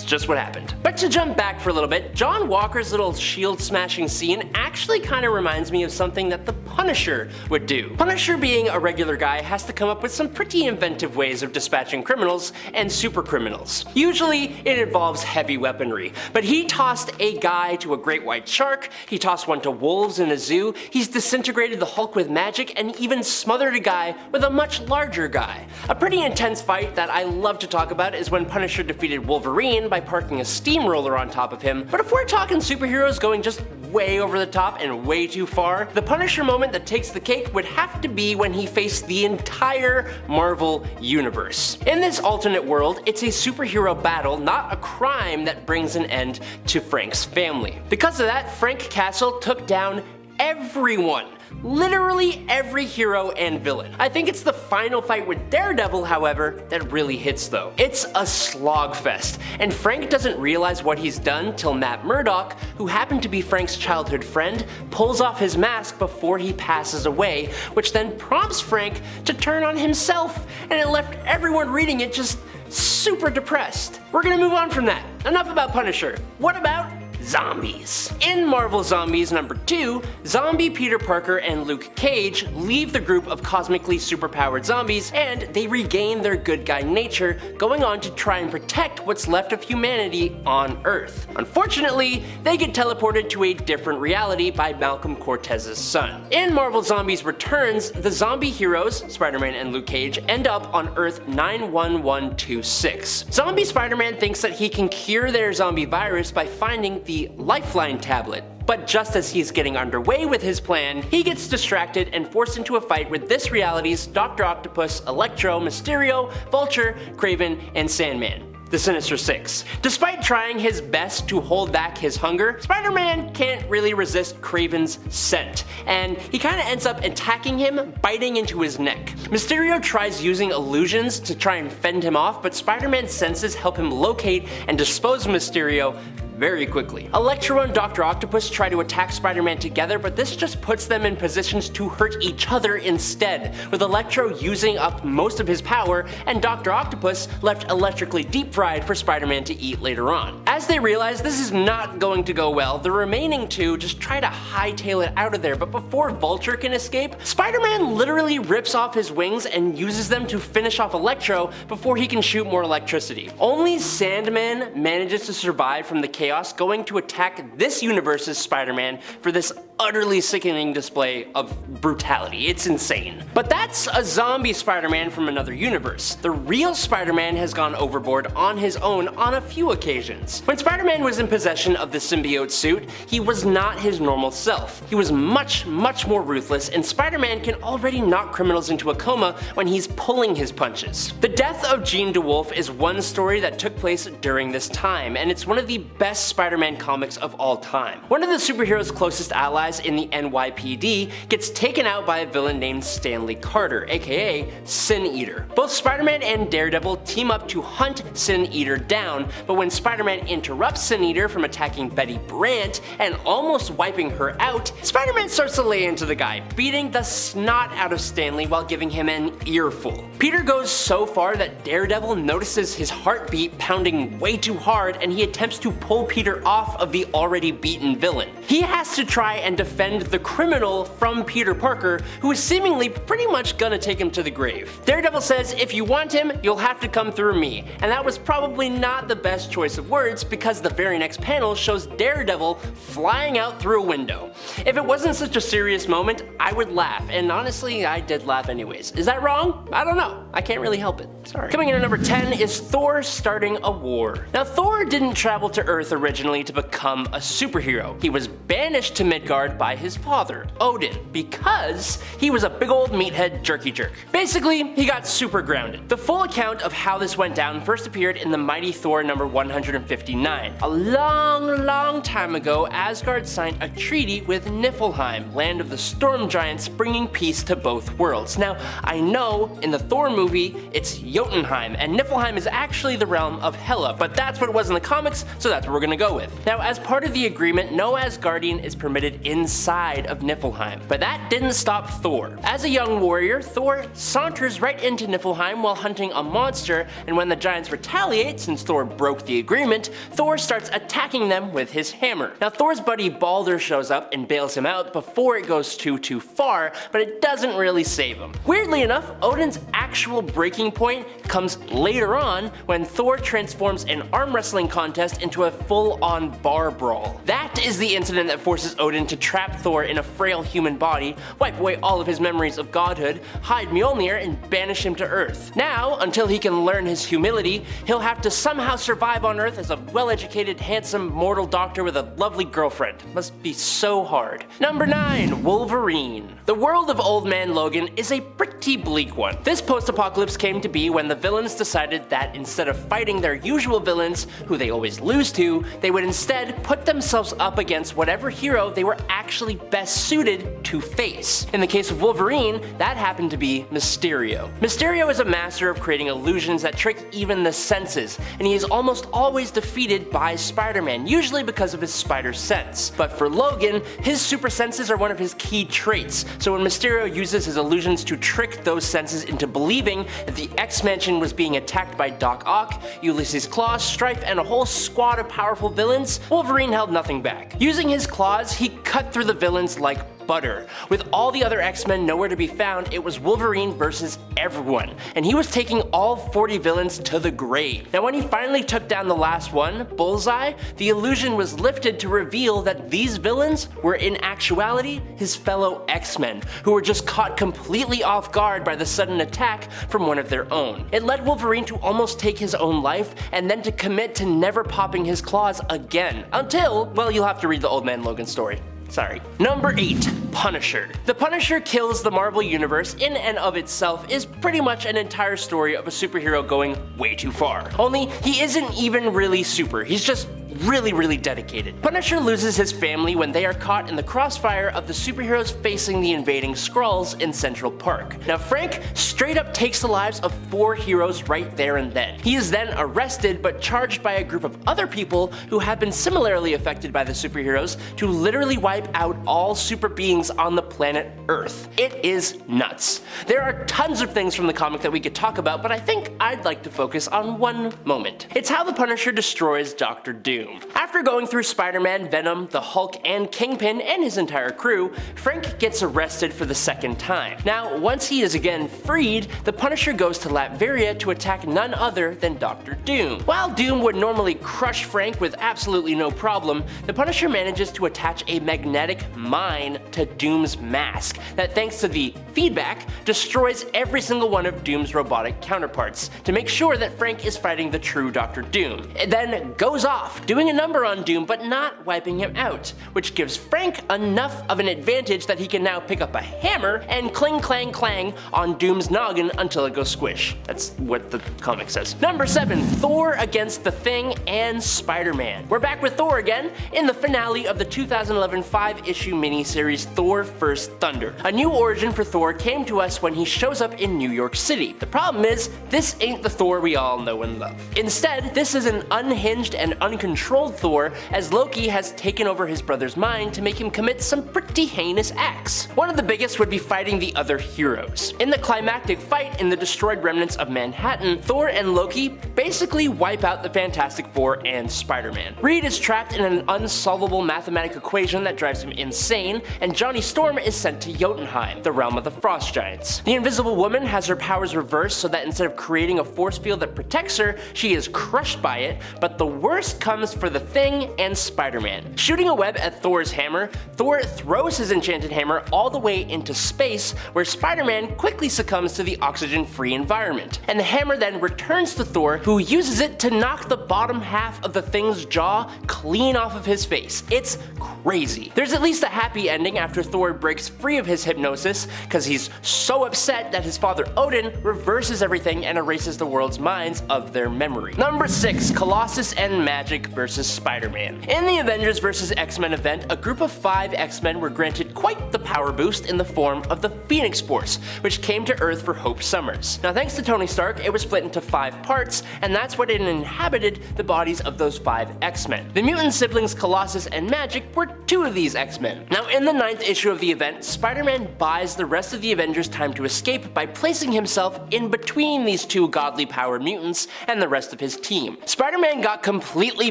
Just what happened. But to jump back for a little bit, John Walker's little shield smashing scene actually kind of reminds me of something that the Punisher would do. Punisher, being a regular guy, has to come up with some pretty inventive ways of dispatching criminals and super criminals. Usually it involves heavy weaponry, but he tossed a guy to a great white shark, he tossed one to wolves in a zoo, he's disintegrated the Hulk with magic, and even smothered a guy with a much larger guy. A pretty intense fight that I love to talk about is when Punisher defeated Wolverine by parking a steamroller on top of him, but if we're talking superheroes going just way over the top and way too far, the Punisher moment that takes the cake would have to be when he faced the entire Marvel Universe. In this alternate world, it's a superhero battle, not a crime, that brings an end to Frank's family. Because of that, Frank Castle took down everyone literally every hero and villain. I think it's the final fight with Daredevil, however, that really hits though. It's a slogfest, and Frank doesn't realize what he's done till Matt Murdock, who happened to be Frank's childhood friend, pulls off his mask before he passes away, which then prompts Frank to turn on himself, and it left everyone reading it just super depressed. We're gonna move on from that. Enough about Punisher. What about zombies? In Marvel Zombies number 2, zombie Peter Parker and Luke Cage leave the group of cosmically superpowered zombies and they regain their good guy nature, going on to try and protect what's left of humanity on Earth. Unfortunately, they get teleported to a different reality by Malcolm Cortez's son. In Marvel Zombies Returns, the zombie heroes, Spider-Man and Luke Cage, end up on Earth 91126. Zombie Spider-Man thinks that he can cure their zombie virus by finding the Lifeline tablet. But just as he's getting underway with his plan, he gets distracted and forced into a fight with this reality's Dr. Octopus, Electro, Mysterio, Vulture, Kraven, and Sandman, the Sinister Six. Despite trying his best to hold back his hunger, Spider-Man can't really resist Kraven's scent, and he kinda ends up attacking him, biting into his neck. Mysterio tries using illusions to try and fend him off, but Spider-Man's senses help him locate and dispose of Mysterio very quickly. Electro and Dr. Octopus try to attack Spider-Man together, but this just puts them in positions to hurt each other instead, with Electro using up most of his power and Dr. Octopus left electrically deep fried for Spider-Man to eat later on. As they realize this is not going to go well, the remaining two just try to hightail it out of there, but before Vulture can escape, Spider-Man literally rips off his wings and uses them to finish off Electro before he can shoot more electricity. Only Sandman manages to survive from the chaos, going to attack this universe's Spider-Man for this utterly sickening display of brutality. It's insane. But that's a zombie Spider-Man from another universe. The real Spider-Man has gone overboard on his own on a few occasions. When Spider-Man was in possession of the symbiote suit, he was not his normal self. He was much more ruthless, and Spider-Man can already knock criminals into a coma when he's pulling his punches. The death of Jean DeWolf is one story that took place during this time, and it's one of the best Spider-Man comics of all time. One of the superhero's closest allies in the NYPD gets taken out by a villain named Stanley Carter, aka Sin Eater. Both Spider-Man and Daredevil team up to hunt Sin Eater down, but when Spider-Man interrupts Sin Eater from attacking Betty Brant and almost wiping her out, Spider-Man starts to lay into the guy, beating the snot out of Stanley while giving him an earful. Peter goes so far that Daredevil notices his heartbeat pounding way too hard and he attempts to pull Peter off of the already beaten villain. He has to try and defend the criminal from Peter Parker, who is seemingly pretty much gonna take him to the grave. Daredevil says, if you want him, you'll have to come through me, and that was probably not the best choice of words because the very next panel shows Daredevil flying out through a window. If it wasn't such a serious moment, I would laugh, and honestly, I did laugh anyways. Is that wrong? I don't know. I can't really help it. Sorry. Coming in at number 10 is Thor starting a war. Now, Thor didn't travel to Earth originally to become a superhero. He was banished to Midgard by his father, Odin, because he was a big old meathead jerky jerk. Basically, he got super grounded. The full account of how this went down first appeared in the Mighty Thor number 159. A long time ago, Asgard signed a treaty with Niflheim, land of the storm giants, bringing peace to both worlds. Now, I know in the Thor movie, it's Jotunheim, and Niflheim is actually the realm of Hela, but that's what it was in the comics, so that's what we're gonna go with. Now, as part of the agreement, no Asgardian is permitted inside of Niflheim, but that didn't stop Thor. As a young warrior, Thor saunters right into Niflheim while hunting a monster, and when the giants retaliate, since Thor broke the agreement, Thor starts attacking them with his hammer. Now, Thor's buddy Balder shows up and bails him out before it goes too far, but it doesn't really save him. Weirdly enough, Odin's actual breaking point comes later on when Thor transforms an arm wrestling contest into a full-on bar brawl. That is the incident that forces Odin to trap Thor in a frail human body, wipe away all of his memories of godhood, hide Mjolnir, and banish him to Earth. Now, until he can learn his humility, he'll have to somehow survive on Earth as a well-educated, handsome, mortal doctor with a lovely girlfriend. Must be so hard. Number 9, Wolverine. The world of Old Man Logan is a pretty bleak one. This post-apocalypse came to be when the villains decided that instead of fighting their usual villains, who they always lose to, they would instead put themselves up against whatever hero they were actually best suited to face. In the case of Wolverine, that happened to be Mysterio. Mysterio is a master of creating illusions that trick even the senses, and he is almost always defeated by Spider-Man, usually because of his spider sense. But for Logan, his super senses are one of his key traits, so when Mysterio uses his illusions to trick those senses into believing that the X-Mansion was being attacked by Doc Ock, Ulysses Klaue, Stryfe, and a whole squad of powerful villains, Wolverine held nothing back. Using his claws, he cut through the villains like butter. With all the other X-Men nowhere to be found, it was Wolverine versus everyone, and he was taking all 40 villains to the grave. Now when he finally took down the last one, Bullseye, the illusion was lifted to reveal that these villains were in actuality his fellow X-Men, who were just caught completely off guard by the sudden attack from one of their own. It led Wolverine to almost take his own life, and then to commit to never popping his claws again, until, well, you'll have to read the old Man Logan story. Sorry. Number 8. Punisher. The Punisher kills the Marvel Universe in and of itself is pretty much an entire story of a superhero going way too far. Only he isn't even really super, he's just really dedicated. Punisher loses his family when they are caught in the crossfire of the superheroes facing the invading Skrulls in Central Park. Now Frank straight up takes the lives of 4 heroes right there and then. He is then arrested but charged by a group of other people who have been similarly affected by the superheroes to literally wipe out all super beings on the planet Earth. It is nuts. There are tons of things from the comic that we could talk about, but I think I'd like to focus on one moment. It's how the Punisher destroys Dr. Doom. After going through Spider-Man, Venom, the Hulk, and Kingpin and his entire crew, Frank gets arrested for the second time. Now, once he is again freed, the Punisher goes to Latveria to attack none other than Dr. Doom. While Doom would normally crush Frank with absolutely no problem, the Punisher manages to attach a magnetic mine to Doom's mask that, thanks to the feedback, destroys every single one of Doom's robotic counterparts to make sure that Frank is fighting the true Dr. Doom. It then goes off, doing a number on Doom but not wiping him out, which gives Frank enough of an advantage that he can now pick up a hammer and cling clang clang on Doom's noggin until it goes squish. That's what the comic says. Number 7. Thor against the Thing and Spider-Man. We're back with Thor again in the finale of the 2011 5-issue miniseries Thor First Thunder. A new origin for Thor came to us when he shows up in New York City. The problem is, this ain't the Thor we all know and love. Instead, this is an unhinged and uncontrolled Thor, as Loki has taken over his brother's mind to make him commit some pretty heinous acts. One of the biggest would be fighting the other heroes. In the climactic fight in the destroyed remnants of Manhattan, Thor and Loki basically wipe out the Fantastic Four and Spider-Man. Reed is trapped in an unsolvable mathematical equation that drives him insane, and Johnny Storm is sent to Jotunheim, the realm of the Frost Giants. The Invisible Woman has her powers reversed so that instead of creating a force field that protects her, she is crushed by it, but the worst comes for the Thing and Spider-Man. Shooting a web at Thor's hammer, Thor throws his enchanted hammer all the way into space, where Spider-Man quickly succumbs to the oxygen-free environment. And the hammer then returns to Thor, who uses it to knock the bottom half of the Thing's jaw clean off of his face. It's crazy. There's at least a happy ending after Thor breaks free of his hypnosis, because he's so upset that his father Odin reverses everything and erases the world's minds of their memory. Number 6. Colossus and Magic versus Spider-Man. In the Avengers vs. X-Men event, a group of 5 X-Men were granted quite the power boost in the form of the Phoenix Force, which came to Earth for Hope Summers. Now thanks to Tony Stark, it was split into 5 parts, and that's what inhabited the bodies of those 5 X-Men. The mutant siblings Colossus and Magic were 2 of these X-Men. Now in the 9th issue of the event, Spider-Man buys the rest of the Avengers time to escape by placing himself in between these 2 godly powered mutants and the rest of his team. Spider-Man got completely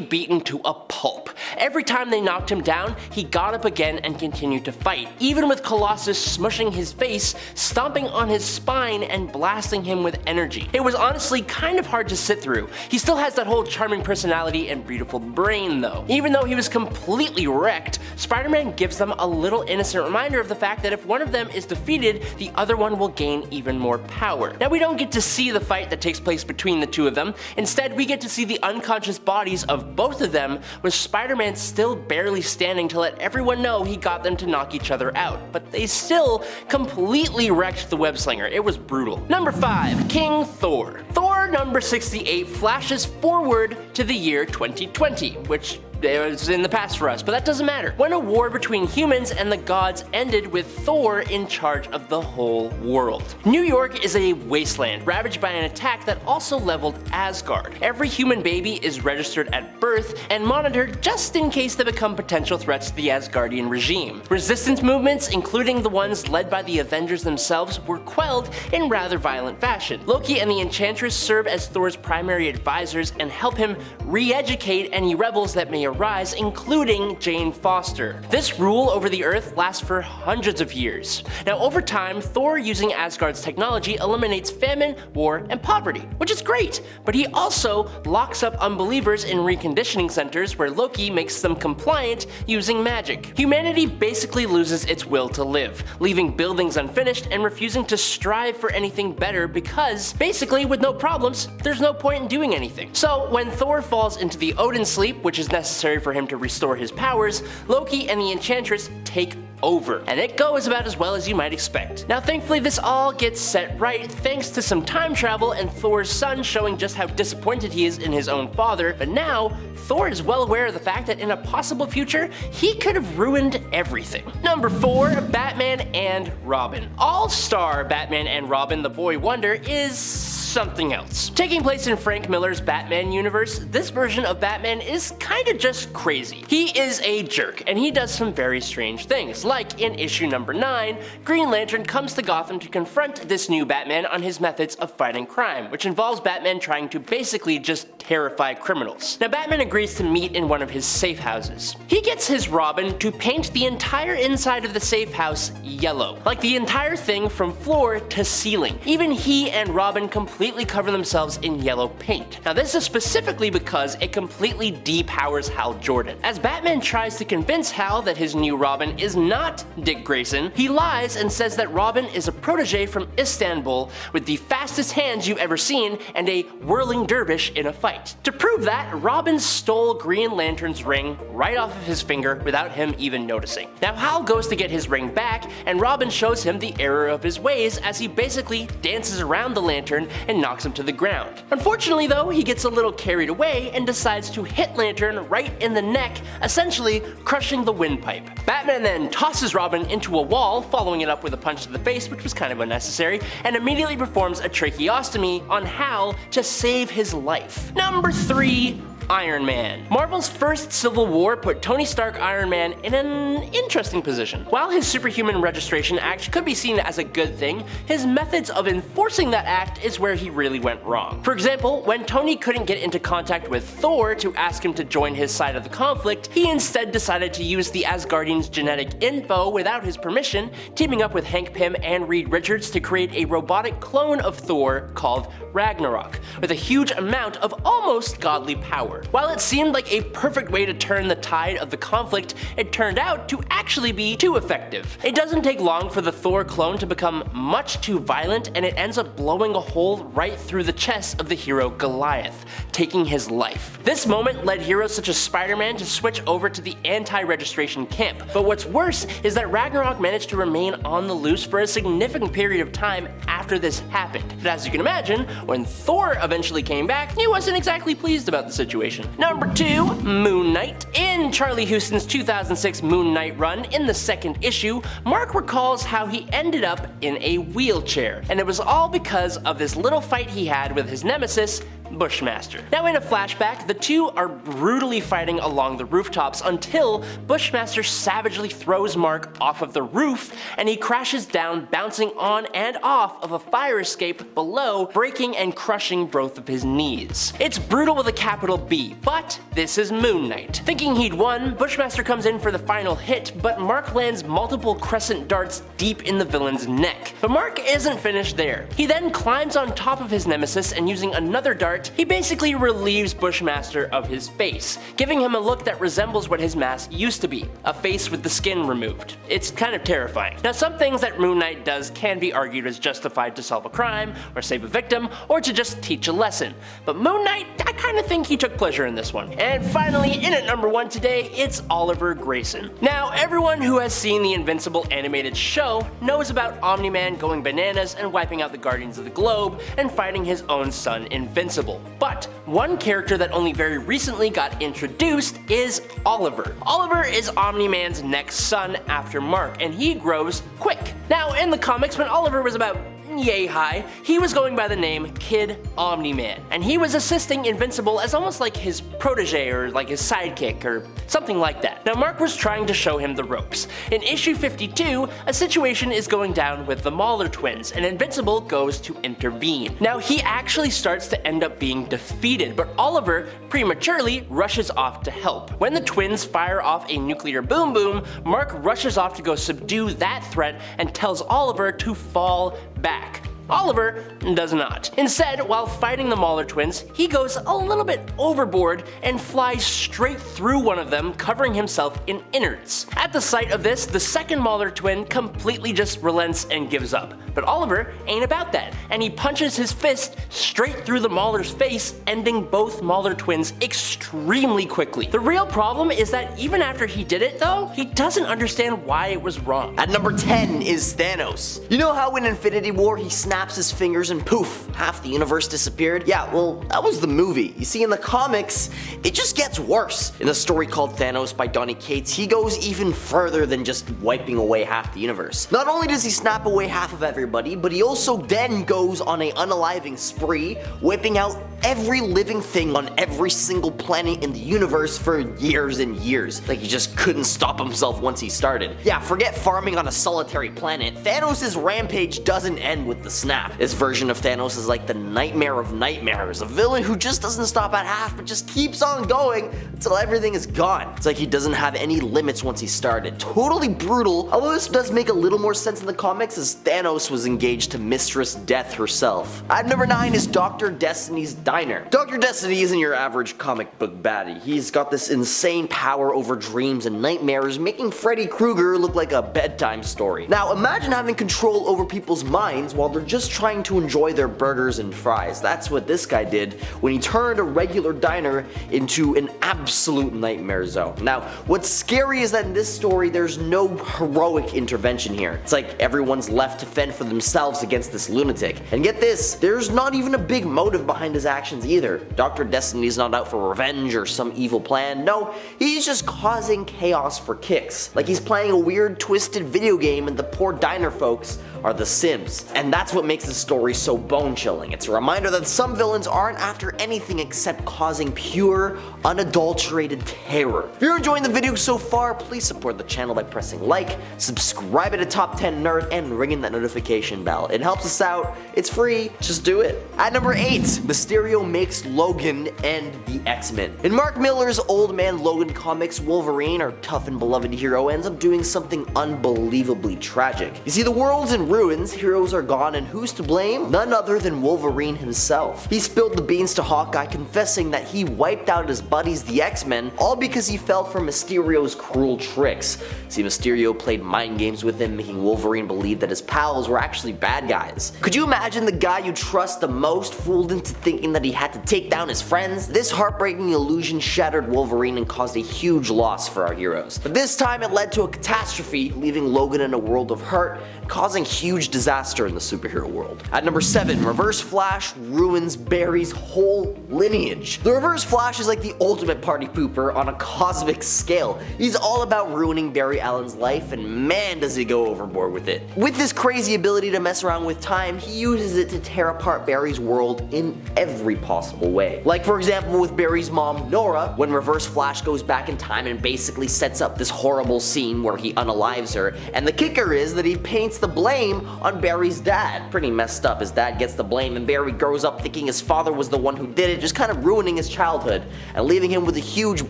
beaten to a pulp. Every time they knocked him down, he got up again and continued to fight, even with Colossus smushing his face, stomping on his spine, and blasting him with energy. It was honestly kind of hard to sit through. He still has that whole charming personality and beautiful brain though. Even though he was completely wrecked, Spider-Man gives them a little innocent reminder of the fact that if one of them is defeated, the other one will gain even more power. Now we don't get to see the fight that takes place between the 2 of them. Instead, we get to see the unconscious bodies of both of them, with Spider-Man still barely standing to let everyone know he got them to knock each other out, but they still completely wrecked the web slinger. It was brutal. Number 5. King Thor. Thor number 68 flashes forward to the year 2020, which it was in the past for us, but that doesn't matter. When a war between humans and the gods ended with Thor in charge of the whole world. New York is a wasteland ravaged by an attack that also leveled Asgard. Every human baby is registered at birth and monitored just in case they become potential threats to the Asgardian regime. Resistance movements, including the ones led by the Avengers themselves, were quelled in rather violent fashion. Loki and the Enchantress serve as Thor's primary advisors and help him re-educate any rebels that may arise, including Jane Foster. This rule over the Earth lasts for hundreds of years. Now, over time, Thor, using Asgard's technology, eliminates famine, war, and poverty, which is great, but he also locks up unbelievers in reconditioning centers where Loki makes them compliant using magic. Humanity basically loses its will to live, leaving buildings unfinished and refusing to strive for anything better because, basically, with no problems, there's no point in doing anything. So, when Thor falls into the Odin sleep, which is necessary for him to restore his powers, Loki and the Enchantress take over, and it goes about as well as you might expect. Now, thankfully, this all gets set right thanks to some time travel and Thor's son showing just how disappointed he is in his own father, but now Thor is well aware of the fact that in a possible future, he could have ruined everything. Number 4, Batman and Robin. All-star Batman and Robin, the Boy Wonder, is something else. Taking place in Frank Miller's Batman universe, this version of Batman is kinda just crazy. He is a jerk, and he does some very strange things, like in issue number 9, Green Lantern comes to Gotham to confront this new Batman on his methods of fighting crime, which involves Batman trying to basically just terrify criminals. Now, Batman agrees to meet in one of his safe houses. He gets his Robin to paint the entire inside of the safe house yellow, like the entire thing from floor to ceiling. Even he and Robin completely cover themselves in yellow paint. Now, this is specifically because it completely depowers Hal Jordan. As Batman tries to convince Hal that his new Robin is not Dick Grayson, he lies and says that Robin is a protege from Istanbul with the fastest hands you've ever seen and a whirling dervish in a fight. To prove that, Robin stole Green Lantern's ring right off of his finger without him even noticing. Now, Hal goes to get his ring back, and Robin shows him the error of his ways as he basically dances around the lantern and knocks him to the ground. Unfortunately, though, he gets a little carried away and decides to hit Lantern right in the neck, essentially crushing the windpipe. Batman then tosses Robin into a wall, following it up with a punch to the face, which was kind of unnecessary, and immediately performs a tracheostomy on Hal to save his life. Number 3, Iron Man. Marvel's first Civil War put Tony Stark Iron Man in an interesting position. While his Superhuman Registration Act could be seen as a good thing, his methods of enforcing that act is where he really went wrong. For example, when Tony couldn't get into contact with Thor to ask him to join his side of the conflict, he instead decided to use the Asgardians' genetic info without his permission, teaming up with Hank Pym and Reed Richards to create a robotic clone of Thor called Ragnarok, with a huge amount of almost godly power. While it seemed like a perfect way to turn the tide of the conflict, it turned out to actually be too effective. It doesn't take long for the Thor clone to become much too violent, and it ends up blowing a hole right through the chest of the hero Goliath, taking his life. This moment led heroes such as Spider-Man to switch over to the anti-registration camp, but what's worse is that Ragnarok managed to remain on the loose for a significant period of time after this happened. But as you can imagine, when Thor eventually came back, he wasn't exactly pleased about the situation. Number 2, Moon Knight. In Charlie Houston's 2006 Moon Knight run, in the second issue, Mark recalls how he ended up in a wheelchair, and it was all because of this little fight he had with his nemesis, Bushmaster. Now, in a flashback, the two are brutally fighting along the rooftops until Bushmaster savagely throws Mark off of the roof, and he crashes down, bouncing on and off of a fire escape below, breaking and crushing both of his knees. It's brutal with a capital B, but this is Moon Knight. Thinking he'd won, Bushmaster comes in for the final hit, but Mark lands multiple crescent darts deep in the villain's neck. But Mark isn't finished there. He then climbs on top of his nemesis, and using another dart, he basically relieves Bushmaster of his face, giving him a look that resembles what his mask used to be, a face with the skin removed. It's kind of terrifying. Now, some things that Moon Knight does can be argued as justified to solve a crime, or save a victim, or to just teach a lesson, but Moon Knight, I kind of think he took pleasure in this one. And finally, in at number 1 today, it's Oliver Grayson. Now, everyone who has seen the Invincible animated show knows about Omni-Man going bananas and wiping out the Guardians of the Globe and fighting his own son Invincible. invincible. But one character that only very recently got introduced is Oliver. Oliver is Omni-Man's next son after Mark, and he grows quick. Now, in the comics, when Oliver was about yay high, he was going by the name Kid Omni-Man, and he was assisting Invincible as almost like his protege or like his sidekick or something like that. Now Mark was trying to show him the ropes. In issue 52, a situation is going down with the Mauler twins, and Invincible goes to intervene. Now he actually starts to end up being defeated, but Oliver prematurely rushes off to help. When the twins fire off a nuclear boom boom, Mark rushes off to go subdue that threat and tells Oliver to fall back. Oliver does not. Instead, while fighting the Mauler twins, he goes a little bit overboard and flies straight through one of them, covering himself in innards. At the sight of this, the second Mauler twin completely just relents and gives up. But Oliver ain't about that, and he punches his fist straight through the Mauler's face, ending both Mauler twins extremely quickly. The real problem is that even after he did it though, he doesn't understand why it was wrong. At number 10 is Thanos. You know how in Infinity War he snaps his fingers and poof, half the universe disappeared? Yeah, well, that was the movie. You see, in the comics, it just gets worse. In the story called Thanos by Donny Cates, he goes even further than just wiping away half the universe. Not only does he snap away half of everybody, but he also then goes on a unaliving spree, wiping out every living thing on every single planet in the universe for years and years. Like he just couldn't stop himself once he started. Yeah, forget farming on a solitary planet. Thanos' rampage doesn't end with the snap. This version of Thanos is like the nightmare of nightmares, a villain who just doesn't stop at half but just keeps on going until everything is gone. It's like he doesn't have any limits once he started. Totally brutal, although this does make a little more sense in the comics as Thanos was engaged to Mistress Death herself. At number 9 is Dr. Destiny's Diner. Dr. Destiny isn't your average comic book baddie. He's got this insane power over dreams and nightmares, making Freddy Krueger look like a bedtime story. Now imagine having control over people's minds while they're just trying to enjoy their burgers and fries. That's what this guy did when he turned a regular diner into an absolute nightmare zone. Now what's scary is that in this story there's no heroic intervention here. It's like everyone's left to fend for themselves against this lunatic. And get this, there's not even a big motive behind his actions either. Dr. Destiny's not out for revenge or some evil plan. No, he's just causing chaos for kicks. Like he's playing a weird twisted video game and the poor diner folks are the Sims. And that's what makes the story so bone-chilling. It's a reminder that some villains aren't after anything except causing pure, unadulterated terror. If you're enjoying the video so far, please support the channel by pressing like, subscribe to Top 10 Nerd, and ringing that notification bell. It helps us out, it's free, just do it. At number 8, Mysterio makes Logan and the X-Men. In Mark Millar's Old Man Logan comics, Wolverine, our tough and beloved hero, ends up doing something unbelievably tragic. You see, the world's in ruins, heroes are gone, and who's to blame? None other than Wolverine himself. He spilled the beans to Hawkeye, confessing that he wiped out his buddies, the X-Men, all because he fell for Mysterio's cruel tricks. See, Mysterio played mind games with him, making Wolverine believe that his pals were actually bad guys. Could you imagine the guy you trust the most fooled into thinking that he had to take down his friends? This heartbreaking illusion shattered Wolverine and caused a huge loss for our heroes. But this time it led to a catastrophe, leaving Logan in a world of hurt, causing huge disaster in the superhero world. At number 7, Reverse Flash ruins Barry's whole lineage. The Reverse Flash is like the ultimate party pooper on a cosmic scale. He's all about ruining Barry Allen's life, and man does he go overboard with it. With this crazy ability to mess around with time, he uses it to tear apart Barry's world in every possible way. Like for example with Barry's mom Nora, when Reverse Flash goes back in time and basically sets up this horrible scene where he unalives her, and the kicker is that he paints the blame on Barry's dad. Pretty messed up. His dad gets the blame and Barry grows up thinking his father was the one who did it, just kind of ruining his childhood and leaving him with a huge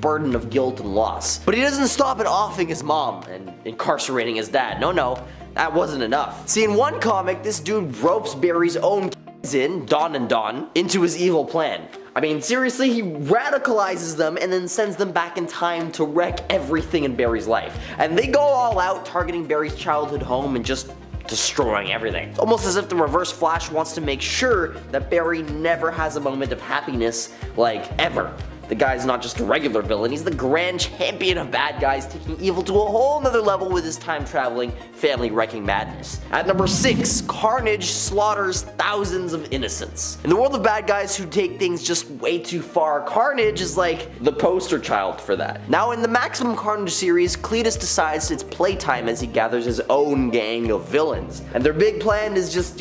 burden of guilt and loss. But he doesn't stop at offing his mom and incarcerating his dad. No, that wasn't enough. See, in one comic, this dude ropes Barry's own kids in, Dawn and Dawn, into his evil plan. I mean, seriously, he radicalizes them and then sends them back in time to wreck everything in Barry's life. And they go all out, targeting Barry's childhood home and just destroying everything. It's almost as if the Reverse Flash wants to make sure that Barry never has a moment of happiness, like, ever. The guy's not just a regular villain, he's the grand champion of bad guys, taking evil to a whole nother level with his time-traveling, family-wrecking madness. At number 6, Carnage slaughters thousands of innocents. In the world of bad guys who take things just way too far, Carnage is like the poster child for that. Now in the Maximum Carnage series, Cletus decides it's playtime as he gathers his own gang of villains. And their big plan is just,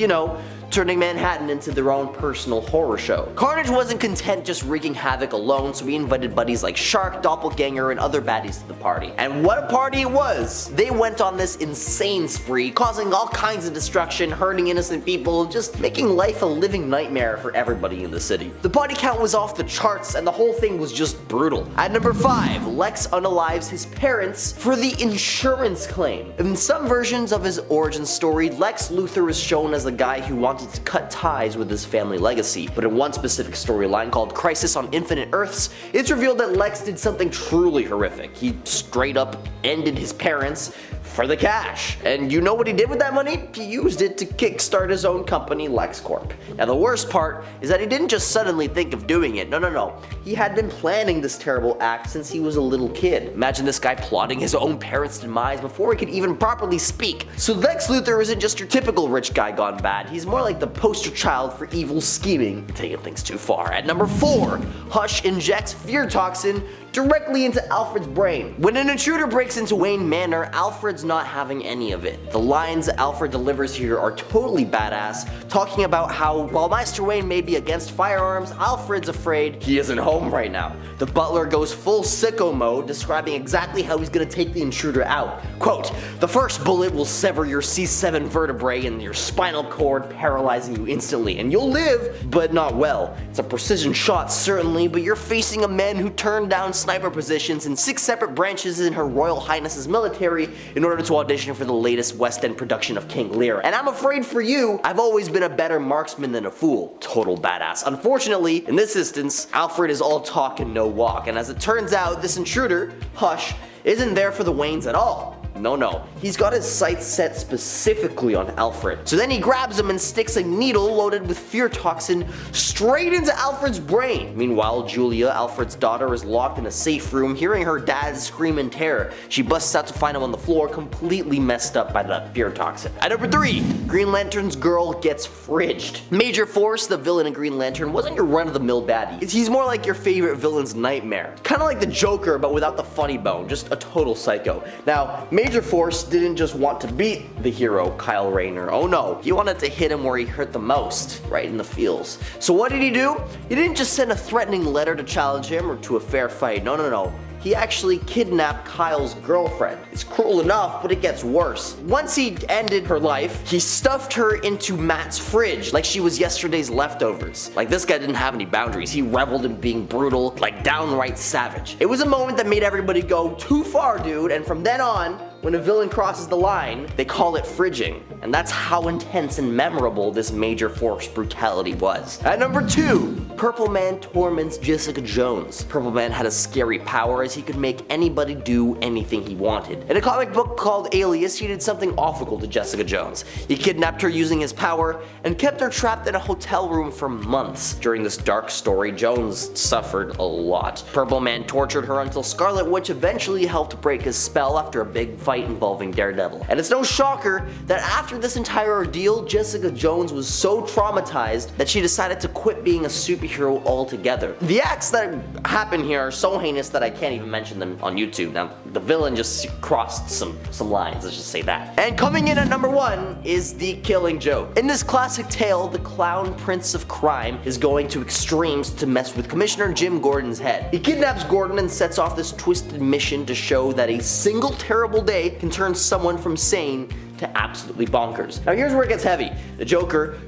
turning Manhattan into their own personal horror show. Carnage wasn't content just wreaking havoc alone, so he invited buddies like Shark, Doppelganger, and other baddies to the party. And what a party it was! They went on this insane spree, causing all kinds of destruction, hurting innocent people, just making life a living nightmare for everybody in the city. The body count was off the charts, and the whole thing was just brutal. At number 5, Lex unalives his parents for the insurance claim. In some versions of his origin story, Lex Luthor is shown as a guy who wanted to cut ties with his family legacy, but in one specific storyline called Crisis on Infinite Earths, it's revealed that Lex did something truly horrific. He straight up ended his parents for the cash. And you know what he did with that money? He used it to kickstart his own company, LexCorp. Now the worst part is that he didn't just suddenly think of doing it. No. He had been planning this terrible act since he was a little kid. Imagine this guy plotting his own parents' demise before he could even properly speak. So Lex Luthor isn't just your typical rich guy gone bad. He's more like the poster child for evil scheming, taking things too far. At number 4, Hush injects fear toxin directly into Alfred's brain. When an intruder breaks into Wayne Manor, Alfred's not having any of it. The lines Alfred delivers here are totally badass, talking about how while Master Wayne may be against firearms, Alfred's afraid he isn't home right now. The butler goes full sicko mode, describing exactly how he's gonna take the intruder out. Quote, "The first bullet will sever your C7 vertebrae and your spinal cord, paralyzing you instantly, and you'll live, but not well. It's a precision shot certainly, but you're facing a man who turned down sniper positions in 6 separate branches in Her Royal Highness's military in order to audition for the latest West End production of King Lear. And I'm afraid for you, I've always been a better marksman than a fool." Total badass. Unfortunately, in this instance, Alfred is all talk and no walk, and as it turns out, this intruder, Hush, isn't there for the Waynes at all. No. He's got his sights set specifically on Alfred. So then he grabs him and sticks a needle loaded with fear toxin straight into Alfred's brain. Meanwhile, Julia, Alfred's daughter, is locked in a safe room, hearing her dad scream in terror. She busts out to find him on the floor, completely messed up by that fear toxin. At number 3, Green Lantern's girl gets fridged. Major Force, the villain in Green Lantern, wasn't your run-of-the-mill baddie. He's more like your favorite villain's nightmare. Kinda like the Joker, but without the funny bone, just a total psycho. Now, Major Force didn't just want to beat the hero, Kyle Rayner. Oh no, he wanted to hit him where he hurt the most, right in the feels. So what did he do? He didn't just send a threatening letter to challenge him or to a fair fight. No. He actually kidnapped Kyle's girlfriend. It's cruel enough, but it gets worse. Once he ended her life, he stuffed her into Matt's fridge like she was yesterday's leftovers. Like, this guy didn't have any boundaries. He reveled in being brutal, like downright savage. It was a moment that made everybody go, too far, dude, and from then on, when a villain crosses the line, they call it fridging. And that's how intense and memorable this Major Force brutality was. At number 2, Purple Man torments Jessica Jones. Purple Man had a scary power as he could make anybody do anything he wanted. In a comic book called Alias, he did something awful to Jessica Jones. He kidnapped her using his power and kept her trapped in a hotel room for months. During this dark story, Jones suffered a lot. Purple Man tortured her until Scarlet Witch eventually helped break his spell after a big fight involving Daredevil. And it's no shocker that after this entire ordeal, Jessica Jones was so traumatized that she decided to quit being a superhero altogether. The acts that happen here are so heinous that I can't even mention them on YouTube. Now, the villain just crossed some lines, let's just say that. And coming in at number 1 is the Killing Joke. In this classic tale, the clown prince of crime is going to extremes to mess with Commissioner Jim Gordon's head. He kidnaps Gordon and sets off this twisted mission to show that a single terrible day can turn someone from sane to absolutely bonkers. Now here's where it gets heavy. The Joker,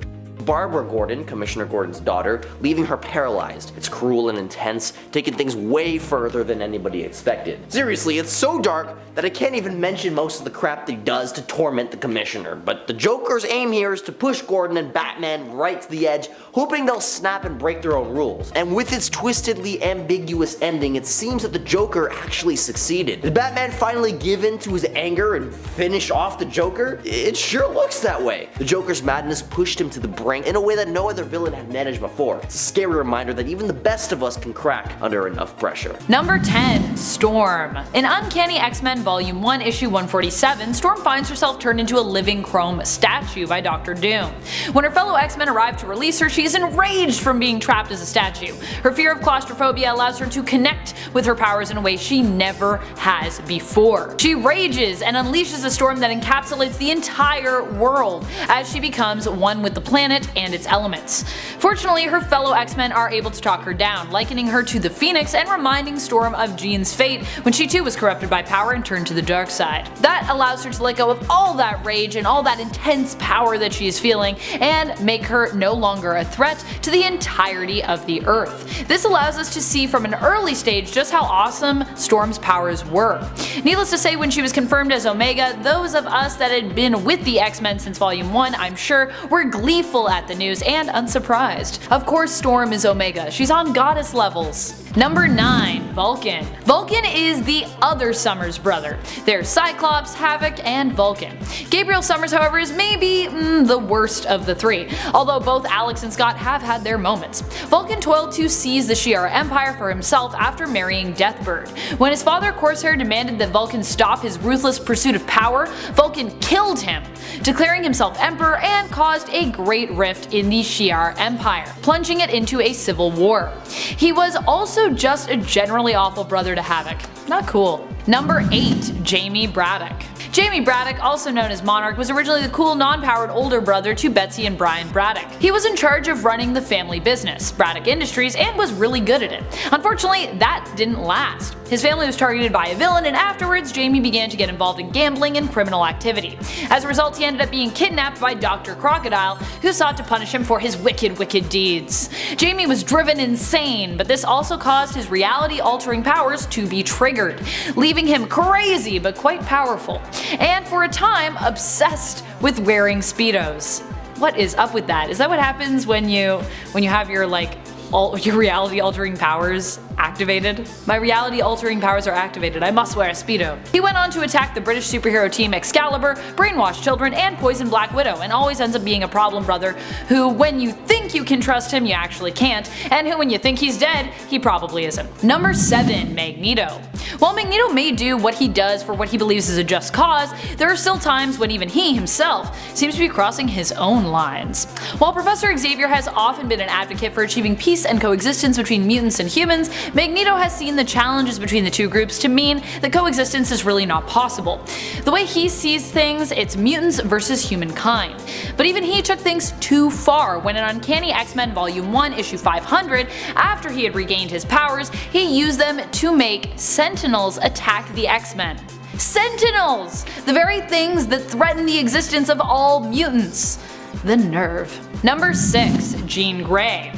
Barbara Gordon, Commissioner Gordon's daughter, leaving her paralyzed. It's cruel and intense, taking things way further than anybody expected. Seriously, it's so dark that I can't even mention most of the crap that he does to torment the Commissioner. But the Joker's aim here is to push Gordon and Batman right to the edge, hoping they'll snap and break their own rules. And with its twistedly ambiguous ending, it seems that the Joker actually succeeded. Did Batman finally give in to his anger and finish off the Joker? It sure looks that way. The Joker's madness pushed him to the brink rank in a way that no other villain had managed before. It's a scary reminder that even the best of us can crack under enough pressure. Number 10. Storm. In Uncanny X-Men Volume 1, Issue 147, Storm finds herself turned into a living chrome statue by Dr. Doom. When her fellow X-Men arrive to release her, she is enraged from being trapped as a statue. Her fear of claustrophobia allows her to connect with her powers in a way she never has before. She rages and unleashes a storm that encapsulates the entire world as she becomes one with the planet and its elements. Fortunately, her fellow X-Men are able to talk her down, likening her to the Phoenix and reminding Storm of Jean's fate when she too was corrupted by power and turned to the dark side. That allows her to let go of all that rage and all that intense power that she is feeling and make her no longer a threat to the entirety of the Earth. This allows us to see from an early stage just how awesome Storm's powers were. Needless to say, when she was confirmed as Omega, those of us that had been with the X-Men since Volume 1, I'm sure, were gleeful at the news and unsurprised. Of course Storm is Omega, she's on goddess levels. Number 9. Vulcan. Vulcan is the other Summers brother. There's Cyclops, Havoc, and Vulcan. Gabriel Summers, however, is maybe the worst of the three, although both Alex and Scott have had their moments. Vulcan toiled to seize the Shi'ar Empire for himself after marrying Deathbird. When his father Corsair demanded that Vulcan stop his ruthless pursuit of power, Vulcan killed him, declaring himself emperor and caused a great rift in the Shi'ar Empire, plunging it into a civil war. He was also just a generally awful brother to Havoc. Not cool. Number 8. Jamie Braddock. Jamie Braddock, also known as Monarch, was originally the cool non-powered older brother to Betsy and Brian Braddock. He was in charge of running the family business, Braddock Industries, and was really good at it. Unfortunately, that didn't last. His family was targeted by a villain, and afterwards Jamie began to get involved in gambling and criminal activity. As a result, he ended up being kidnapped by Dr. Crocodile, who sought to punish him for his wicked deeds. Jamie was driven insane, but this also caused his reality-altering powers to be triggered, leaving him crazy but quite powerful, and for a time obsessed with wearing Speedos. What is up with that? Is that what happens when you have your your reality altering powers activated? My reality altering powers are activated, I must wear a Speedo. He went on to attack the British superhero team Excalibur, brainwash children, and poison Black Widow, and always ends up being a problem brother who, when you think you can trust him, you actually can't, and who, when you think he's dead, he probably isn't. Number 7. Magneto. While Magneto may do what he does for what he believes is a just cause, there are still times when even he himself seems to be crossing his own lines. While Professor Xavier has often been an advocate for achieving peace and coexistence between mutants and humans, Magneto has seen the challenges between the two groups to mean that coexistence is really not possible. The way he sees things, it's mutants versus humankind. But even he took things too far when in Uncanny X-Men Volume 1, Issue 500, after he had regained his powers, he used them to make sentinels attack the X-Men. Sentinels! The very things that threaten the existence of all mutants. The nerve. Number 6. Jean Grey.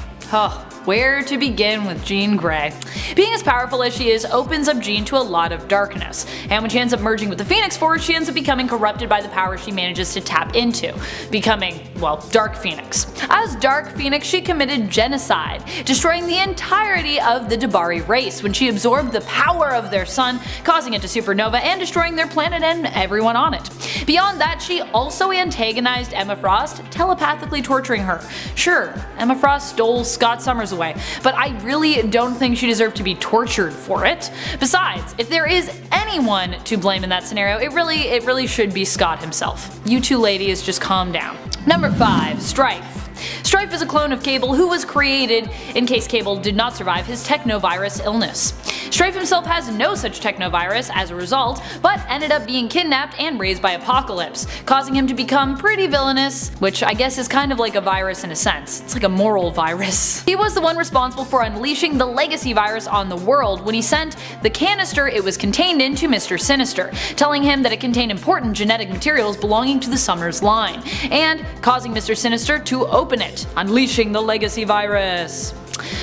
Where to begin with Jean Grey? Being as powerful as she is opens up Jean to a lot of darkness, and when she ends up merging with the Phoenix Force, she ends up becoming corrupted by the power she manages to tap into, becoming, well, Dark Phoenix. As Dark Phoenix, she committed genocide, destroying the entirety of the Dabari race when she absorbed the power of their sun, causing it to supernova and destroying their planet and everyone on it. Beyond that, she also antagonized Emma Frost, telepathically torturing her. Sure, Emma Frost stole Scott Summers away, but I really don't think she deserved to be tortured for it. Besides, if there is anyone to blame in that scenario, it really should be Scott himself. You two ladies, just calm down. Number 5. Stryfe. Stryfe is a clone of Cable who was created in case Cable did not survive his technovirus illness. Stryfe himself has no such technovirus as a result, but ended up being kidnapped and raised by Apocalypse, causing him to become pretty villainous, which I guess is kind of like a virus in a sense. It's like a moral virus. He was the one responsible for unleashing the legacy virus on the world when he sent the canister it was contained in to Mr. Sinister, telling him that it contained important genetic materials belonging to the Summers line, and causing Mr. Sinister to open it, unleashing the legacy virus.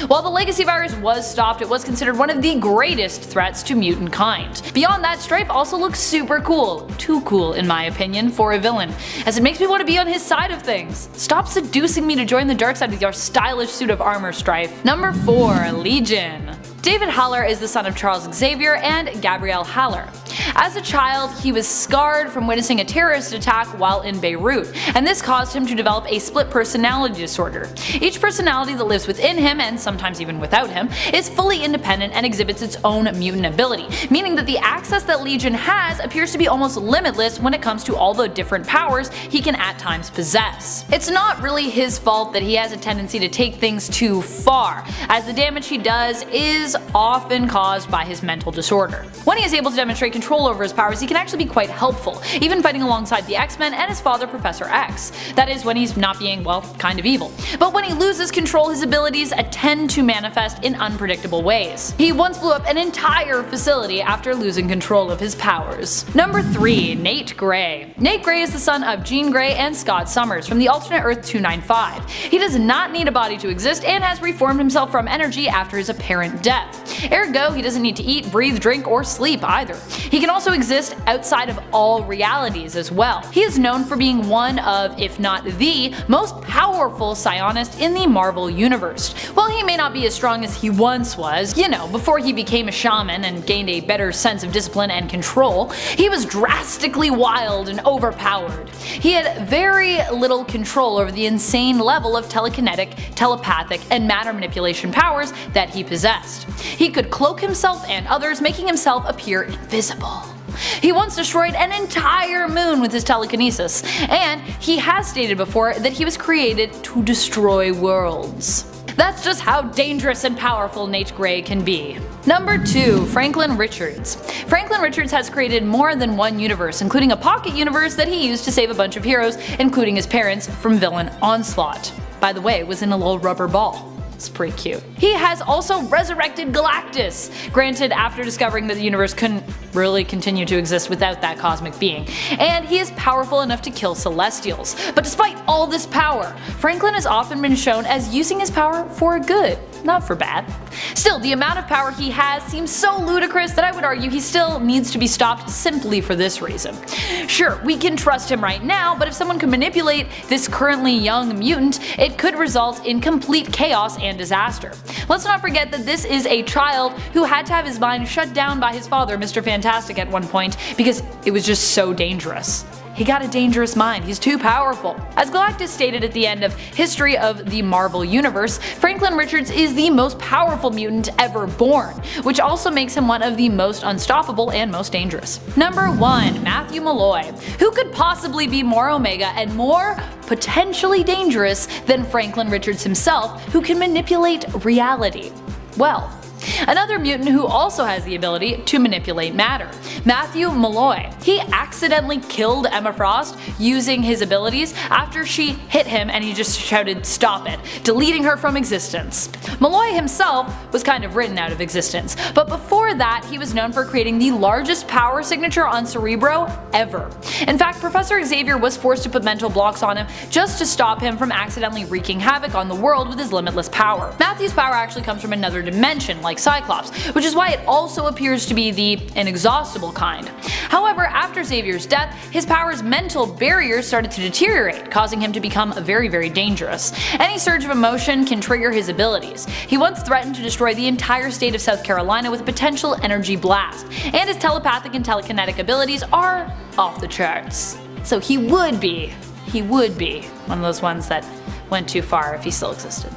While the legacy virus was stopped, it was considered one of the greatest threats to mutant kind. Beyond that, Stryfe also looks super cool. Too cool in my opinion for a villain, as it makes me want to be on his side of things. Stop seducing me to join the dark side with your stylish suit of armor, Stryfe. Number 4. Legion. David Haller is the son of Charles Xavier and Gabrielle Haller. As a child, he was scarred from witnessing a terrorist attack while in Beirut, and this caused him to develop a split personality disorder. Each personality that lives within him, and sometimes even without him, is fully independent and exhibits its own mutant ability, meaning that the access that Legion has appears to be almost limitless when it comes to all the different powers he can at times possess. It's not really his fault that he has a tendency to take things too far, as the damage he does is often caused by his mental disorder. When he is able to demonstrate control over his powers, he can actually be quite helpful, even fighting alongside the X-Men and his father Professor X. That is when he's not being, well, kind of evil. But when he loses control, his abilities tend to manifest in unpredictable ways. He once blew up an entire facility after losing control of his powers. Number 3. Nate Gray. Nate Gray is the son of Jean Grey and Scott Summers from the alternate Earth 295. He does not need a body to exist and has reformed himself from energy after his apparent death. Ergo, he doesn't need to eat, breathe, drink, or sleep either. He can also exist outside of all realities as well. He is known for being one of, if not the, most powerful psionists in the Marvel Universe. While he may not be as strong as he once was, you know, before he became a shaman and gained a better sense of discipline and control, he was drastically wild and overpowered. He had very little control over the insane level of telekinetic, telepathic, and matter manipulation powers that he possessed. He could cloak himself and others, making himself appear invisible. He once destroyed an entire moon with his telekinesis, and he has stated before that he was created to destroy worlds. That's just how dangerous and powerful Nate Gray can be. Number 2. Franklin Richards. Franklin Richards has created more than one universe, including a pocket universe that he used to save a bunch of heroes, including his parents, from villain onslaught. By the way, it was in a little rubber ball. It's pretty cute. He has also resurrected Galactus, granted after discovering that the universe couldn't really continue to exist without that cosmic being, and he is powerful enough to kill Celestials. But despite all this power, Franklin has often been shown as using his power for good, not for bad. Still, the amount of power he has seems so ludicrous that I would argue he still needs to be stopped simply for this reason. Sure, we can trust him right now, but if someone could manipulate this currently young mutant, it could result in complete chaos and disaster. Let's not forget that this is a child who had to have his mind shut down by his father, Mr. Fantastic, at one point because it was just so dangerous. He got a dangerous mind, he's too powerful. As Galactus stated at the end of History of the Marvel Universe, Franklin Richards is the most powerful mutant ever born, which also makes him one of the most unstoppable and most dangerous. Number 1. Matthew Malloy. Who could possibly be more Omega and more potentially dangerous than Franklin Richards himself, who can manipulate reality? Well, another mutant who also has the ability to manipulate matter. Matthew Malloy. He accidentally killed Emma Frost using his abilities after she hit him and he just shouted "stop it," deleting her from existence. Malloy himself was kind of written out of existence, but before that he was known for creating the largest power signature on Cerebro ever. In fact, Professor Xavier was forced to put mental blocks on him just to stop him from accidentally wreaking havoc on the world with his limitless power. Matthew's power actually comes from another dimension, like Cyclops, which is why it also appears to be the inexhaustible kind. However, after Xavier's death, his power's mental barriers started to deteriorate, causing him to become very, very dangerous. Any surge of emotion can trigger his abilities. He once threatened to destroy the entire state of South Carolina with a potential energy blast, and his telepathic and telekinetic abilities are off the charts. So he would be one of those ones that went too far if he still existed.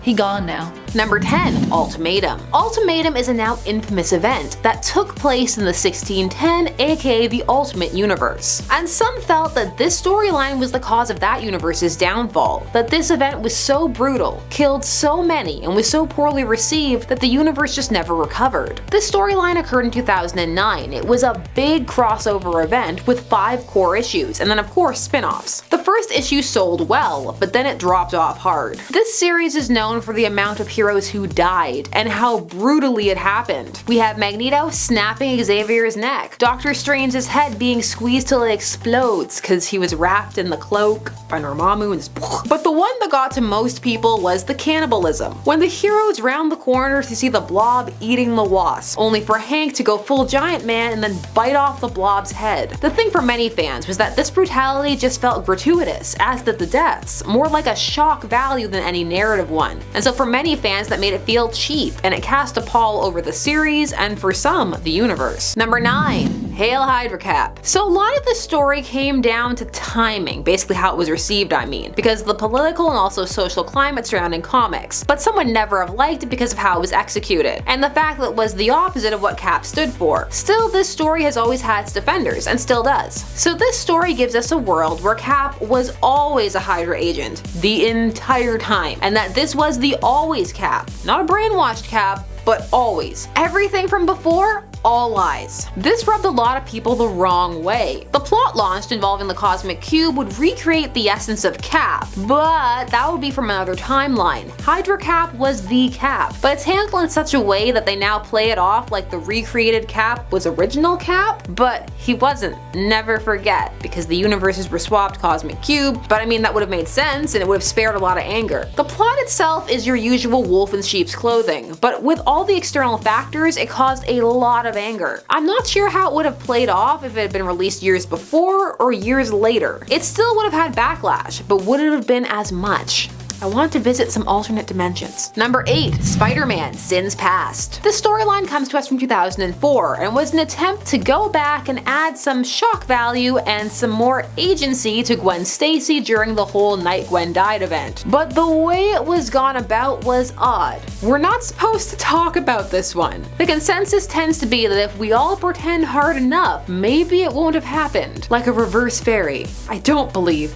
He gone now. Number 10. Ultimatum. Ultimatum is a now infamous event that took place in the 1610, aka the Ultimate Universe. And some felt that this storyline was the cause of that universe's downfall, that this event was so brutal, killed so many, and was so poorly received that the universe just never recovered. This storyline occurred in 2009. It was a big crossover event with 5 core issues, and then of course spin-offs. The first issue sold well, but then it dropped off hard. This series is known for the amount of heroes who died and how brutally it happened. We have Magneto snapping Xavier's neck, Doctor Strange's head being squeezed till it explodes because he was wrapped in the cloak by Dormammu and just But the one that got to most people was the cannibalism. When the heroes round the corner to see the Blob eating the Wasp, only for Hank to go full giant man and then bite off the Blob's head. The thing for many fans was that this brutality just felt gratuitous, as did the deaths, more like a shock value than any narrative one. And so for many fans, fans that made it feel cheap, and it cast a pall over the series and for some, the universe. Number 9. Hail Hydra Cap. So a lot of the story came down to timing, basically how it was received I mean, because of the political and also social climate surrounding comics, but some would never have liked it because of how it was executed, and the fact that it was the opposite of what Cap stood for. Still, this story has always had its defenders, and still does. So this story gives us a world where Cap was always a Hydra agent, the entire time, and that this was the always Cap, not a brainwashed Cap, but always. Everything from before, all lies. This rubbed a lot of people the wrong way. The plot launched involving the Cosmic Cube would recreate the essence of Cap, but that would be from another timeline. Hydra Cap was the Cap, but it's handled in such a way that they now play it off like the recreated Cap was original Cap, but he wasn't. Never forget, because the universes were swapped Cosmic Cube, but I mean that would have made sense and it would have spared a lot of anger. The plot itself is your usual wolf in sheep's clothing, but with all the external factors, it caused a lot of anger. I'm not sure how it would have played off if it had been released years before or years later. It still would have had backlash, but would it have been as much? I want to visit some alternate dimensions. Number 8. Spider-Man: Sins Past. This storyline comes to us from 2004 and was an attempt to go back and add some shock value and some more agency to Gwen Stacy during the whole Night Gwen Died event. But the way it was gone about was odd. We're not supposed to talk about this one. The consensus tends to be that if we all pretend hard enough, maybe it won't have happened. Like a reverse fairy. I don't believe.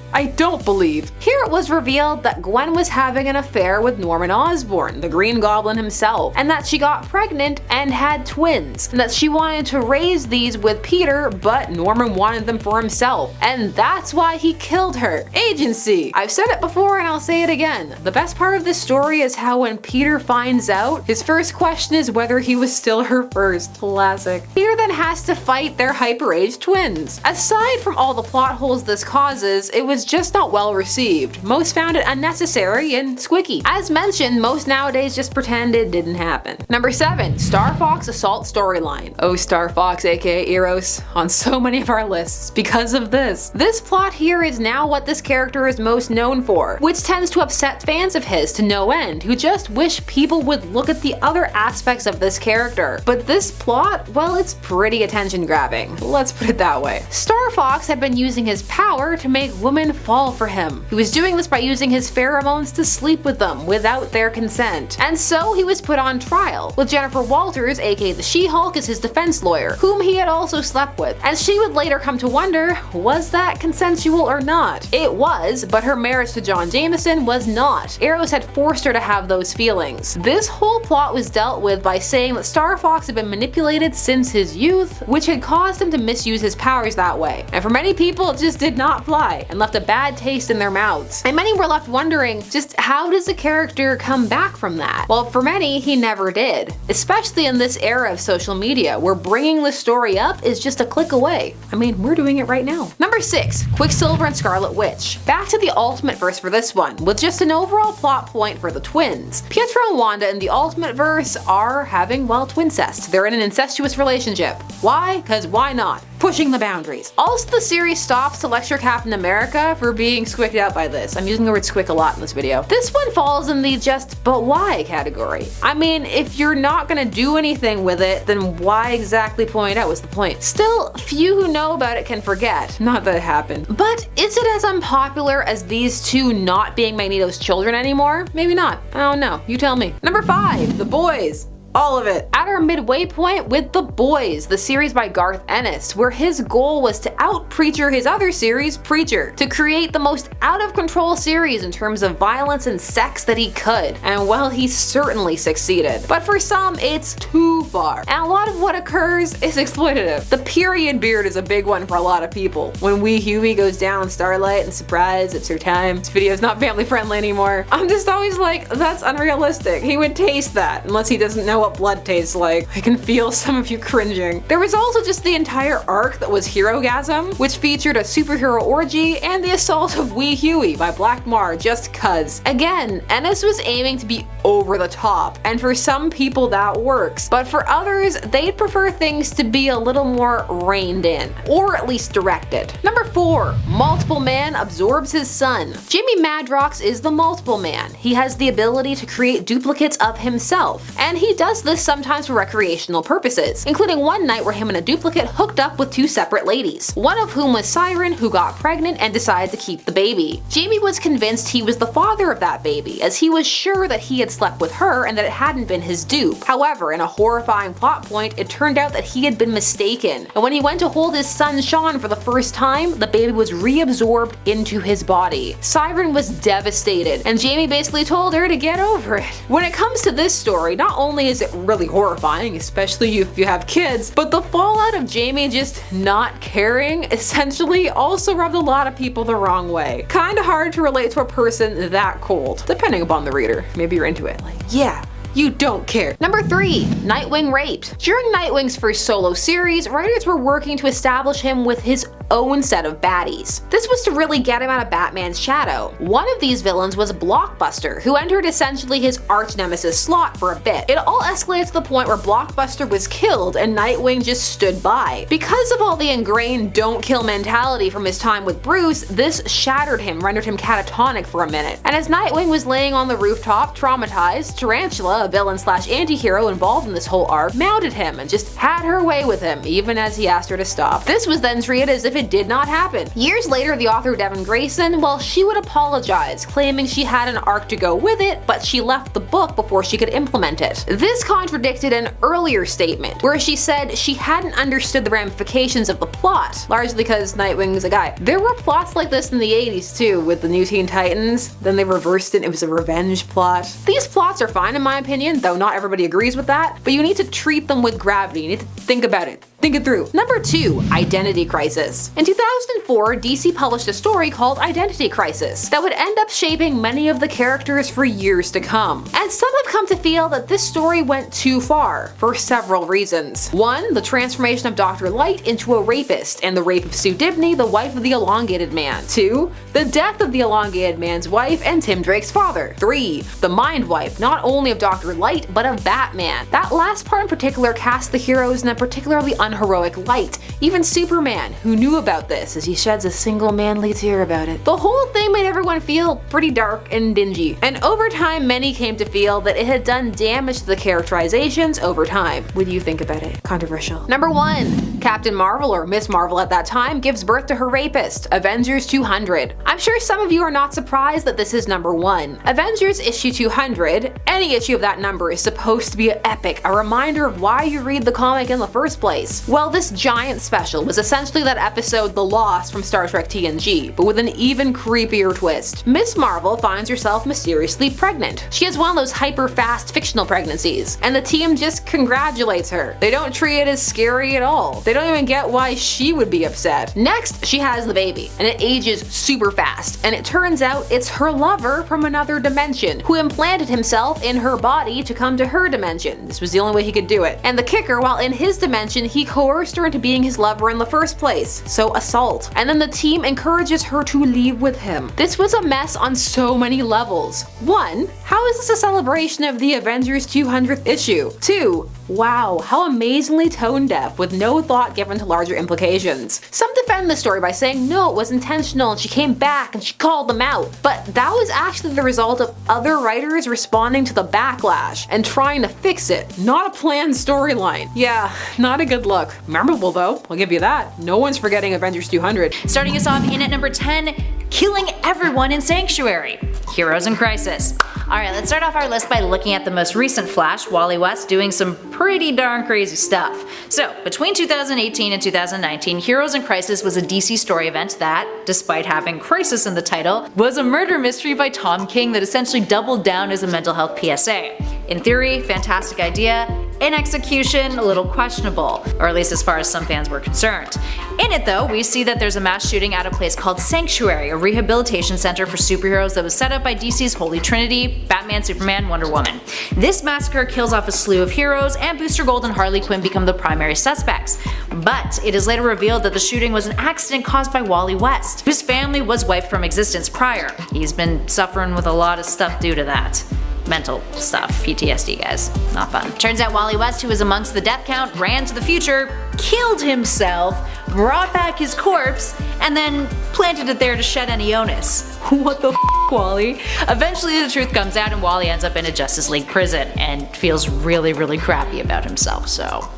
Here it was revealed that Gwen was having an affair with Norman Osborn, the Green Goblin himself, and that she got pregnant and had twins, and that she wanted to raise these with Peter, but Norman wanted them for himself, and that's why he killed her. Agency! I've said it before and I'll say it again. The best part of this story is how when Peter finds out, his first question is whether he was still her first. Classic. Peter then has to fight their hyper-aged twins. Aside from all the plot holes this causes, it was just not well received. Most found it unnecessary and squicky. As mentioned, most nowadays just pretend it didn't happen. Number 7. Star Fox Assault Storyline. Oh, Star Fox aka Eros, on so many of our lists because of this. This plot here is now what this character is most known for, which tends to upset fans of his to no end, who just wish people would look at the other aspects of this character. But this plot, well, it's pretty attention grabbing. Let's put it that way. Star Fox had been using his power to make women fall for him. He was doing this by using his pheromones to sleep with them without their consent. And so he was put on trial, with Jennifer Walters, aka the She-Hulk, as his defense lawyer, whom he had also slept with. And she would later come to wonder, was that consensual or not? It was, but her marriage to John Jameson was not. Eros had forced her to have those feelings. This whole plot was dealt with by saying that Star Fox had been manipulated since his youth, which had caused him to misuse his powers that way. And for many people, it just did not fly, and left a bad taste in their mouths. And many were left wondering, just how does a character come back from that? Well, for many, he never did. Especially in this era of social media, where bringing the story up is just a click away. I mean, we're doing it right now. Number 6. Quicksilver and Scarlet Witch. Back to the Ultimate Verse for this one, with just an overall plot point for the twins. Pietro and Wanda in the Ultimate Verse are having, well, twincest. They're in an incestuous relationship. Why? Cause why not? Pushing the boundaries. Also, the series stops to lecture Captain America for being squicked out by this. I'm using the word squick a lot in this video. This one falls in the just but why category. I mean, if you're not gonna do anything with it, then why exactly point out was the point? Still, few who know about it can forget. Not that it happened. But is it as unpopular as these two not being Magneto's children anymore? Maybe not. I don't know. You tell me. Number 5. The Boys. All of it. At our midway point with The Boys, the series by Garth Ennis, where his goal was to out-Preacher his other series, Preacher, to create the most out-of-control series in terms of violence and sex that he could, and well, he certainly succeeded. But for some, it's too far, and a lot of what occurs is exploitative. The period beard is a big one for a lot of people. When wee Huey goes down in Starlight and surprise, it's her time. This video's not family friendly anymore. I'm just always like, that's unrealistic. He would taste that, unless he doesn't know know what blood tastes like. I can feel some of you cringing. There was also just the entire arc that was Herogasm, which featured a superhero orgy and the assault of Wee Huey by Black Mar just cuz. Again, Ennis was aiming to be over the top, and for some people that works, but for others, they'd prefer things to be a little more reined in, or at least directed. Number 4. Multiple Man absorbs his son. Jimmy Madrox is the Multiple Man. He has the ability to create duplicates of himself, and he does this sometimes for recreational purposes, including one night where him and a duplicate hooked up with 2 separate ladies, one of whom was Siren, who got pregnant and decided to keep the baby. Jamie was convinced he was the father of that baby, as he was sure that he had slept with her and that it hadn't been his dupe. However, in a horrifying plot point, it turned out that he had been mistaken, and when he went to hold his son Sean for the first time, the baby was reabsorbed into his body. Siren was devastated, and Jamie basically told her to get over it. When it comes to this story, not only is it really horrifying, especially if you have kids, but the fallout of Jamie just not caring essentially also rubbed a lot of people the wrong way. Kinda hard to relate to a person that cold, depending upon the reader. Maybe you're into it. Like, yeah. You don't care. Number 3. Nightwing raped. During Nightwing's first solo series, writers were working to establish him with his own set of baddies. This was to really get him out of Batman's shadow. One of these villains was Blockbuster, who entered essentially his arch nemesis slot for a bit. It all escalated to the point where Blockbuster was killed and Nightwing just stood by. Because of all the ingrained don't kill mentality from his time with Bruce, this shattered him, rendered him catatonic for a minute. And as Nightwing was laying on the rooftop, traumatized, Tarantula, a villain/anti-hero involved in this whole arc, mounted him and just had her way with him, even as he asked her to stop. This was then treated as if it did not happen. Years later, the author Devin Grayson, well, she would apologize, claiming she had an arc to go with it, but she left the book before she could implement it. This contradicted an earlier statement, where she said she hadn't understood the ramifications of the plot, largely because Nightwing's a guy. There were plots like this in the 80s too, with the New Teen Titans, then they reversed it, it was a revenge plot. These plots are fine in my opinion, though not everybody agrees with that, but you need to treat them with gravity, you need to think about it. Think it through. Number 2. Identity Crisis. In 2004, DC published a story called Identity Crisis that would end up shaping many of the characters for years to come. And some have come to feel that this story went too far, for several reasons. 1. The transformation of Dr. Light into a rapist, and the rape of Sue Dibney, the wife of the Elongated Man. 2. The death of the Elongated Man's wife and Tim Drake's father. 3. The mind wipe, not only of Dr. Light, but of Batman. That last part in particular cast the heroes in a particularly unheroic light. Even Superman, who knew about this as he sheds a single manly tear about it. The whole thing made everyone feel pretty dark and dingy, and over time many came to feel that it had done damage to the characterizations over time. What do you think about it? Controversial. Number 1. Captain Marvel, or Miss Marvel at that time, gives birth to her rapist. Avengers 200. I'm sure some of you are not surprised that this is number 1. Avengers issue 200, any issue of that number is supposed to be epic, a reminder of why you read the comic in the first place. Well, this giant special was essentially that episode The Lost from Star Trek TNG, but with an even creepier twist. Miss Marvel finds herself mysteriously pregnant. She has one of those hyper-fast fictional pregnancies, and the team just congratulates her. They don't treat it as scary at all. They don't even get why she would be upset. Next, she has the baby, and it ages super fast, and it turns out it's her lover from another dimension, who implanted himself in her body to come to her dimension. This was the only way he could do it. And the kicker, while in his dimension, he coerced her into being his lover in the first place, so assault. And then the team encourages her to leave with him. This was a mess on so many levels. 1. How is this a celebration of the Avengers 200th issue? 2. Wow, how amazingly tone deaf, with no thought given to larger implications. Some defend the story by saying no, it was intentional and she came back and she called them out. But that was actually the result of other writers responding to the backlash and trying to fix it, not a planned storyline. Yeah, not a good look. Memorable though, I'll give you that. No one's forgetting Avengers 200. Starting us off in at number 10, killing everyone in Sanctuary. Heroes in Crisis. Alright, let's start off our list by looking at the most recent Flash, Wally West, doing some pretty darn crazy stuff. So, between 2018 and 2019, Heroes in Crisis was a DC story event that, despite having crisis in the title, was a murder mystery by Tom King that essentially doubled down as a mental health PSA. In theory, fantastic idea. In execution, a little questionable, or at least as far as some fans were concerned. In it though, we see that there's a mass shooting at a place called Sanctuary, a rehabilitation center for superheroes that was set up by DC's Holy Trinity, Batman, Superman, Wonder Woman. This massacre kills off a slew of heroes, and Booster Gold and Harley Quinn become the primary suspects. But it is later revealed that the shooting was an accident caused by Wally West, whose family was wiped from existence prior. He's been suffering with a lot of stuff due to that. Mental stuff, PTSD guys, not fun. Turns out Wally West, who was amongst the death count, ran to the future, killed himself, brought back his corpse, and then planted it there to shed any onus. What the f, Wally? Eventually the truth comes out and Wally ends up in a Justice League prison and feels really crappy about himself, so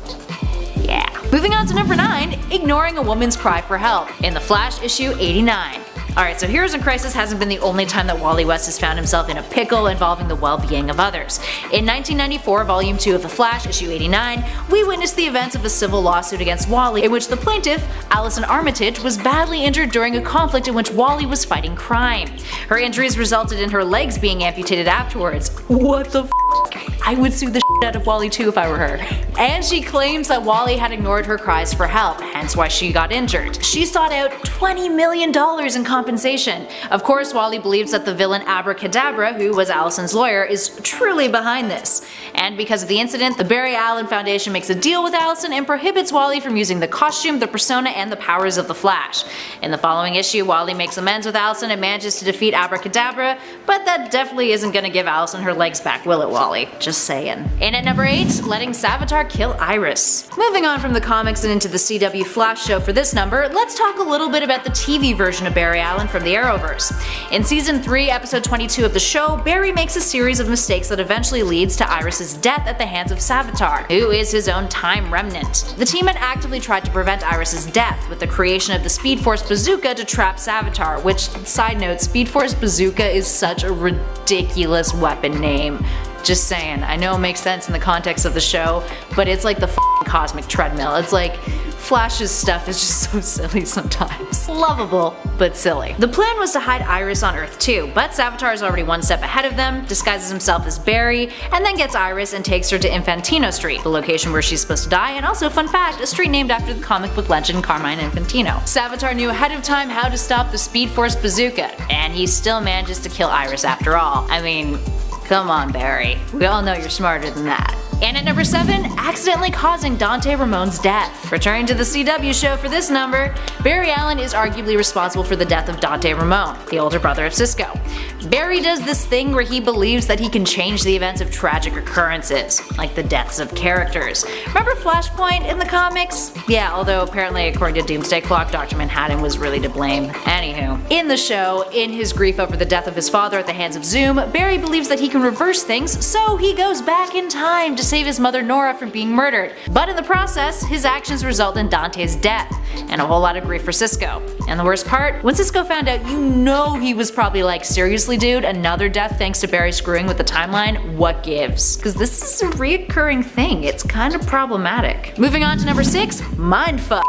yeah. Moving on to number 9, ignoring a woman's cry for help, in The Flash issue 89. Alright, so Heroes in Crisis hasn't been the only time that Wally West has found himself in a pickle involving the well-being of others. In 1994, Volume 2 of The Flash, issue 89, we witnessed the events of a civil lawsuit against Wally in which the plaintiff, Allison Armitage, was badly injured during a conflict in which Wally was fighting crime. Her injuries resulted in her legs being amputated afterwards. What the f? I would sue the shit out of Wally too if I were her. And she claims that Wally had ignored her cries for help, hence why she got injured. She sought out $20 million in compensation. Of course, Wally believes that the villain Abracadabra, who was Allison's lawyer, is truly behind this. And because of the incident, the Barry Allen Foundation makes a deal with Allison and prohibits Wally from using the costume, the persona, and the powers of the Flash. In the following issue, Wally makes amends with Allison and manages to defeat Abracadabra, but that definitely isn't gonna give Allison her legs back, will it, Wally? Just saying. In at number 8, letting Savitar kill Iris. Moving on from the comics and into the CW Flash show for this number, let's talk a little bit about the TV version of Barry Allen from the Arrowverse. In season 3, episode 22 of the show, Barry makes a series of mistakes that eventually leads to Iris's death at the hands of Savitar, who is his own time remnant. The team had actively tried to prevent Iris's death with the creation of the Speed Force Bazooka to trap Savitar, which, side note, Speed Force Bazooka is such a ridiculous weapon name. Just saying, I know it makes sense in the context of the show, but it's like the f***ing cosmic treadmill. It's like, Flash's stuff is just so silly sometimes. Lovable, but silly. The plan was to hide Iris on Earth too, but Savitar is already one step ahead of them, disguises himself as Barry, and then gets Iris and takes her to Infantino Street, the location where she's supposed to die, and also, fun fact, a street named after the comic book legend Carmine Infantino. Savitar knew ahead of time how to stop the Speed Force Bazooka, and he still manages to kill Iris after all. I mean, come on, Barry. We all know you're smarter than that. And at number 7, accidentally causing Dante Ramone's death. Returning to the CW show for this number, Barry Allen is arguably responsible for the death of Dante Ramone, the older brother of Cisco. Barry does this thing where he believes that he can change the events of tragic occurrences, like the deaths of characters. Remember Flashpoint in the comics? Yeah, although apparently according to Doomsday Clock, Dr. Manhattan was really to blame. Anywho, in the show, in his grief over the death of his father at the hands of Zoom, Barry believes that he can reverse things, so he goes back in time to save his mother Nora from being murdered. But in the process, his actions result in Dante's death, and a whole lot of grief for Cisco. And the worst part, when Cisco found out, you know he was probably like, seriously dude, another death thanks to Barry screwing with the timeline? What gives? Because this is a reoccurring thing, it's kind of problematic. Moving on to number 6, mindfuck.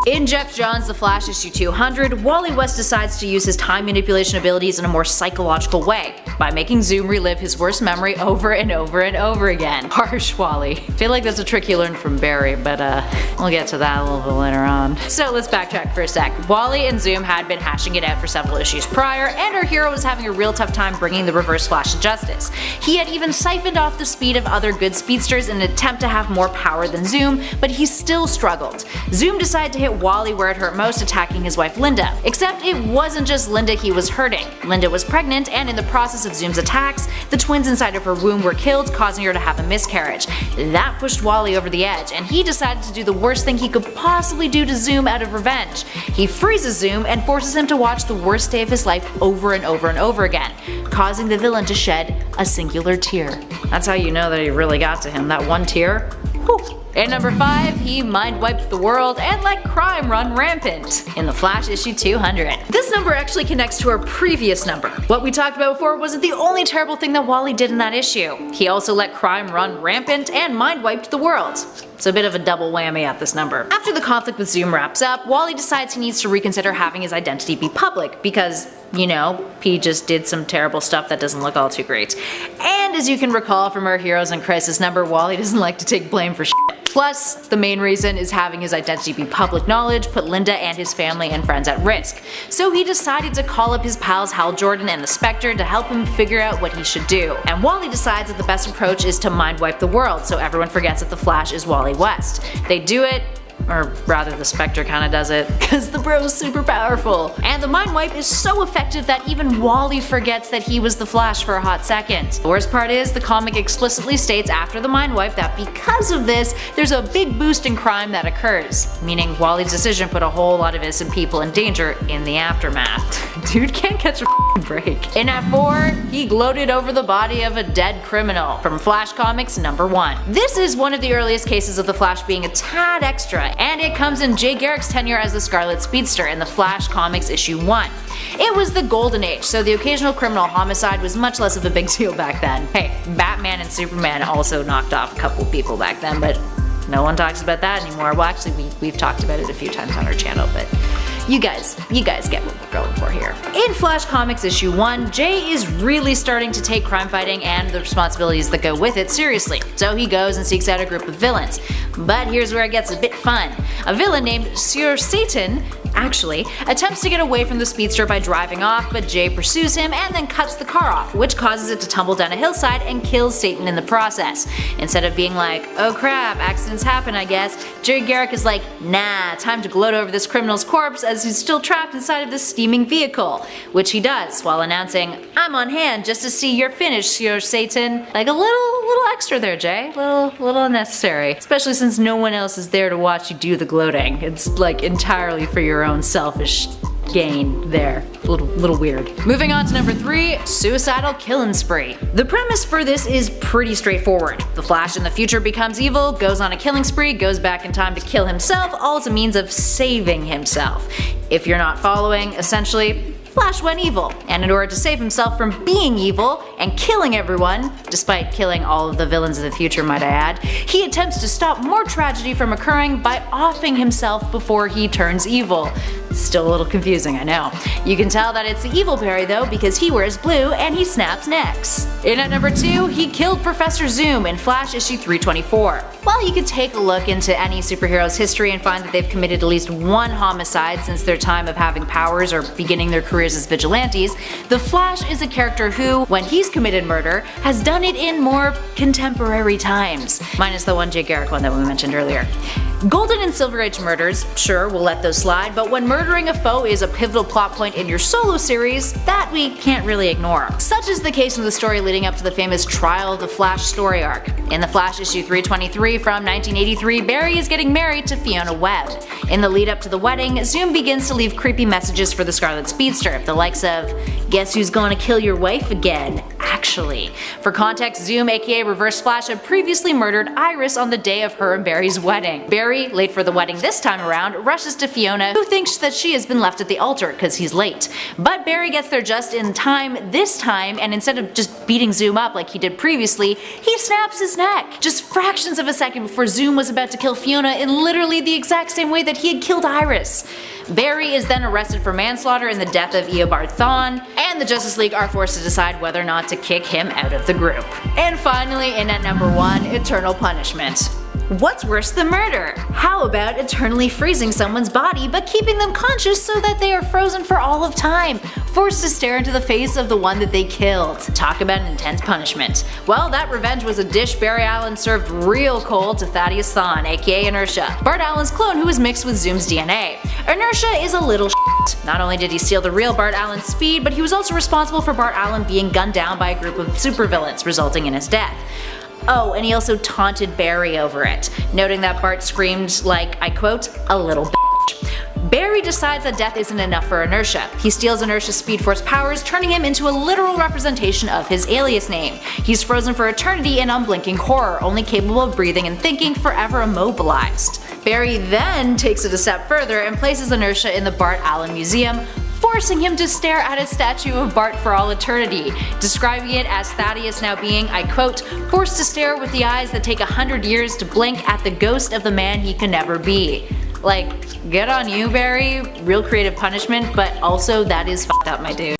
In Jeff Johns' The Flash issue 200, Wally West decides to use his time manipulation abilities in a more psychological way, by making Zoom relive his worst memory over and over and over again. Harsh, Wally. Feel like that's a trick you learned from Barry, but we'll get to that a little bit later on. So let's backtrack for a sec. Wally and Zoom had been hashing it out for several issues prior, and our hero was having a real tough time bringing the Reverse Flash to justice. He had even siphoned off the speed of other good speedsters in an attempt to have more power than Zoom, but he still struggled. Zoom decided to hit Wally where it hurt most, attacking his wife Linda. Except it wasn't just Linda he was hurting. Linda was pregnant, and in the process of Zoom's attacks, the twins inside of her womb were killed, causing her to have a miscarriage. That pushed Wally over the edge, and he decided to do the worst thing he could possibly do to Zoom out of revenge. He freezes Zoom and forces him to watch the worst day of his life over and over and over again, causing the villain to shed a singular tear. That's how you know that he really got to him, that one tear. Whew. At number 5, he mind-wiped the world and let crime run rampant in The Flash issue 200. This number actually connects to our previous number. What we talked about before wasn't the only terrible thing that Wally did in that issue. He also let crime run rampant and mind-wiped the world. It's a bit of a double whammy at this number. After the conflict with Zoom wraps up, Wally decides he needs to reconsider having his identity be public because, you know, he just did some terrible stuff that doesn't look all too great. And And as you can recall from our Heroes in Crisis number, Wally doesn't like to take blame for shit. Plus, the main reason is having his identity be public knowledge put Linda and his family and friends at risk. So he decided to call up his pals Hal Jordan and the Spectre to help him figure out what he should do. And Wally decides that the best approach is to mind wipe the world so everyone forgets that the Flash is Wally West. They do it, or rather the Spectre kinda does it, cause the bro's super powerful. And the mind wipe is so effective that even Wally forgets that he was the Flash for a hot second. The worst part is, the comic explicitly states after the mind wipe that because of this, there's a big boost in crime that occurs, meaning Wally's decision put a whole lot of innocent people in danger in the aftermath. Dude can't catch a break. In F4, he gloated over the body of a dead criminal, from Flash Comics number 1. This is one of the earliest cases of the Flash being a tad extra, and it comes in Jay Garrick's tenure as the Scarlet Speedster in the Flash Comics issue 1. It was the golden age, so the occasional criminal homicide was much less of a big deal back then. Hey, Batman and Superman also knocked off a couple people back then, but no one talks about that anymore. Well, actually, we've talked about it a few times on our channel, but you guys get what we're going for here. In Flash Comics issue 1, Jay is really starting to take crime fighting and the responsibilities that go with it seriously, so he goes and seeks out a group of villains. But here's where it gets a bit fun. A villain named Sir Satan actually attempts to get away from the speedster by driving off, but Jay pursues him and then cuts the car off, which causes it to tumble down a hillside and kills Satan in the process. Instead of being like, oh crap, accidents happen I guess, Jay Garrick is like, nah, time to gloat over this criminal's corpse as he's still trapped inside of this steaming vehicle, which he does while announcing, I'm on hand just to see your finish, Sir Satan. Like a little extra there, Jay. Little unnecessary. Especially since no one else is there to watch you do the gloating. It's like entirely for your own selfish gain there. A little weird. Moving on to number 3, suicidal killing spree. The premise for this is pretty straightforward. The Flash in the future becomes evil, goes on a killing spree, goes back in time to kill himself, all as a means of saving himself. If you're not following, essentially, Flash went evil, and in order to save himself from being evil and killing everyone, despite killing all of the villains of the future might I add, he attempts to stop more tragedy from occurring by offing himself before he turns evil. Still a little confusing, I know. You can tell that it's the evil Barry though because he wears blue and he snaps necks. In at number 2, he killed Professor Zoom in Flash issue 324. While you could take a look into any superhero's history and find that they've committed at least one homicide since their time of having powers or beginning their careers as vigilantes, the Flash is a character who, when he's committed murder, has done it in more contemporary times. Minus the one Jay Garrick one that we mentioned earlier. Golden and Silver Age murders, sure, we'll let those slide, but when murdering a foe is a pivotal plot point in your solo series, that we can't really ignore. Such is the case in the story leading up to the famous Trial of the Flash story arc. In the Flash issue 323 from 1983, Barry is getting married to Fiona Webb. In the lead up to the wedding, Zoom begins to leave creepy messages for the Scarlet Speedster, the likes of, guess who's gonna kill your wife again? Actually. For context, Zoom aka Reverse Flash had previously murdered Iris on the day of her and Barry's wedding. Barry, late for the wedding this time around, rushes to Fiona, who thinks that she has been left at the altar because he's late. But Barry gets there just in time this time, and instead of just beating Zoom up like he did previously, he snaps his neck. Just fractions of a second before Zoom was about to kill Fiona in literally the exact same way that he had killed Iris. Barry is then arrested for manslaughter in the death of Eobard Thawne, and the Justice League are forced to decide whether or not to kick him out of the group. And finally, in at number 1, Eternal Punishment. What's worse than murder? How about eternally freezing someone's body but keeping them conscious so that they are frozen for all of time, forced to stare into the face of the one that they killed? Talk about an intense punishment. Well, that revenge was a dish Barry Allen served real cold to Thaddeus Thawne, aka Inertia, Bart Allen's clone who was mixed with Zoom's DNA. Inertia is a little shit. Not only did he steal the real Bart Allen's speed, but he was also responsible for Bart Allen being gunned down by a group of supervillains, resulting in his death. Oh, and he also taunted Barry over it, noting that Bart screamed like, I quote, a little bitch. Barry decides that death isn't enough for Inertia. He steals Inertia's Speed Force powers, turning him into a literal representation of his alias name. He's frozen for eternity in unblinking horror, only capable of breathing and thinking, forever immobilized. Barry then takes it a step further and places Inertia in the Bart Allen Museum, forcing him to stare at a statue of Bart for all eternity, describing it as Thaddeus now being, I quote, forced to stare with the eyes that take 100 years to blink at the ghost of the man he can never be. Like, good on you, Barry, real creative punishment, but also that is f***ed up, my dude.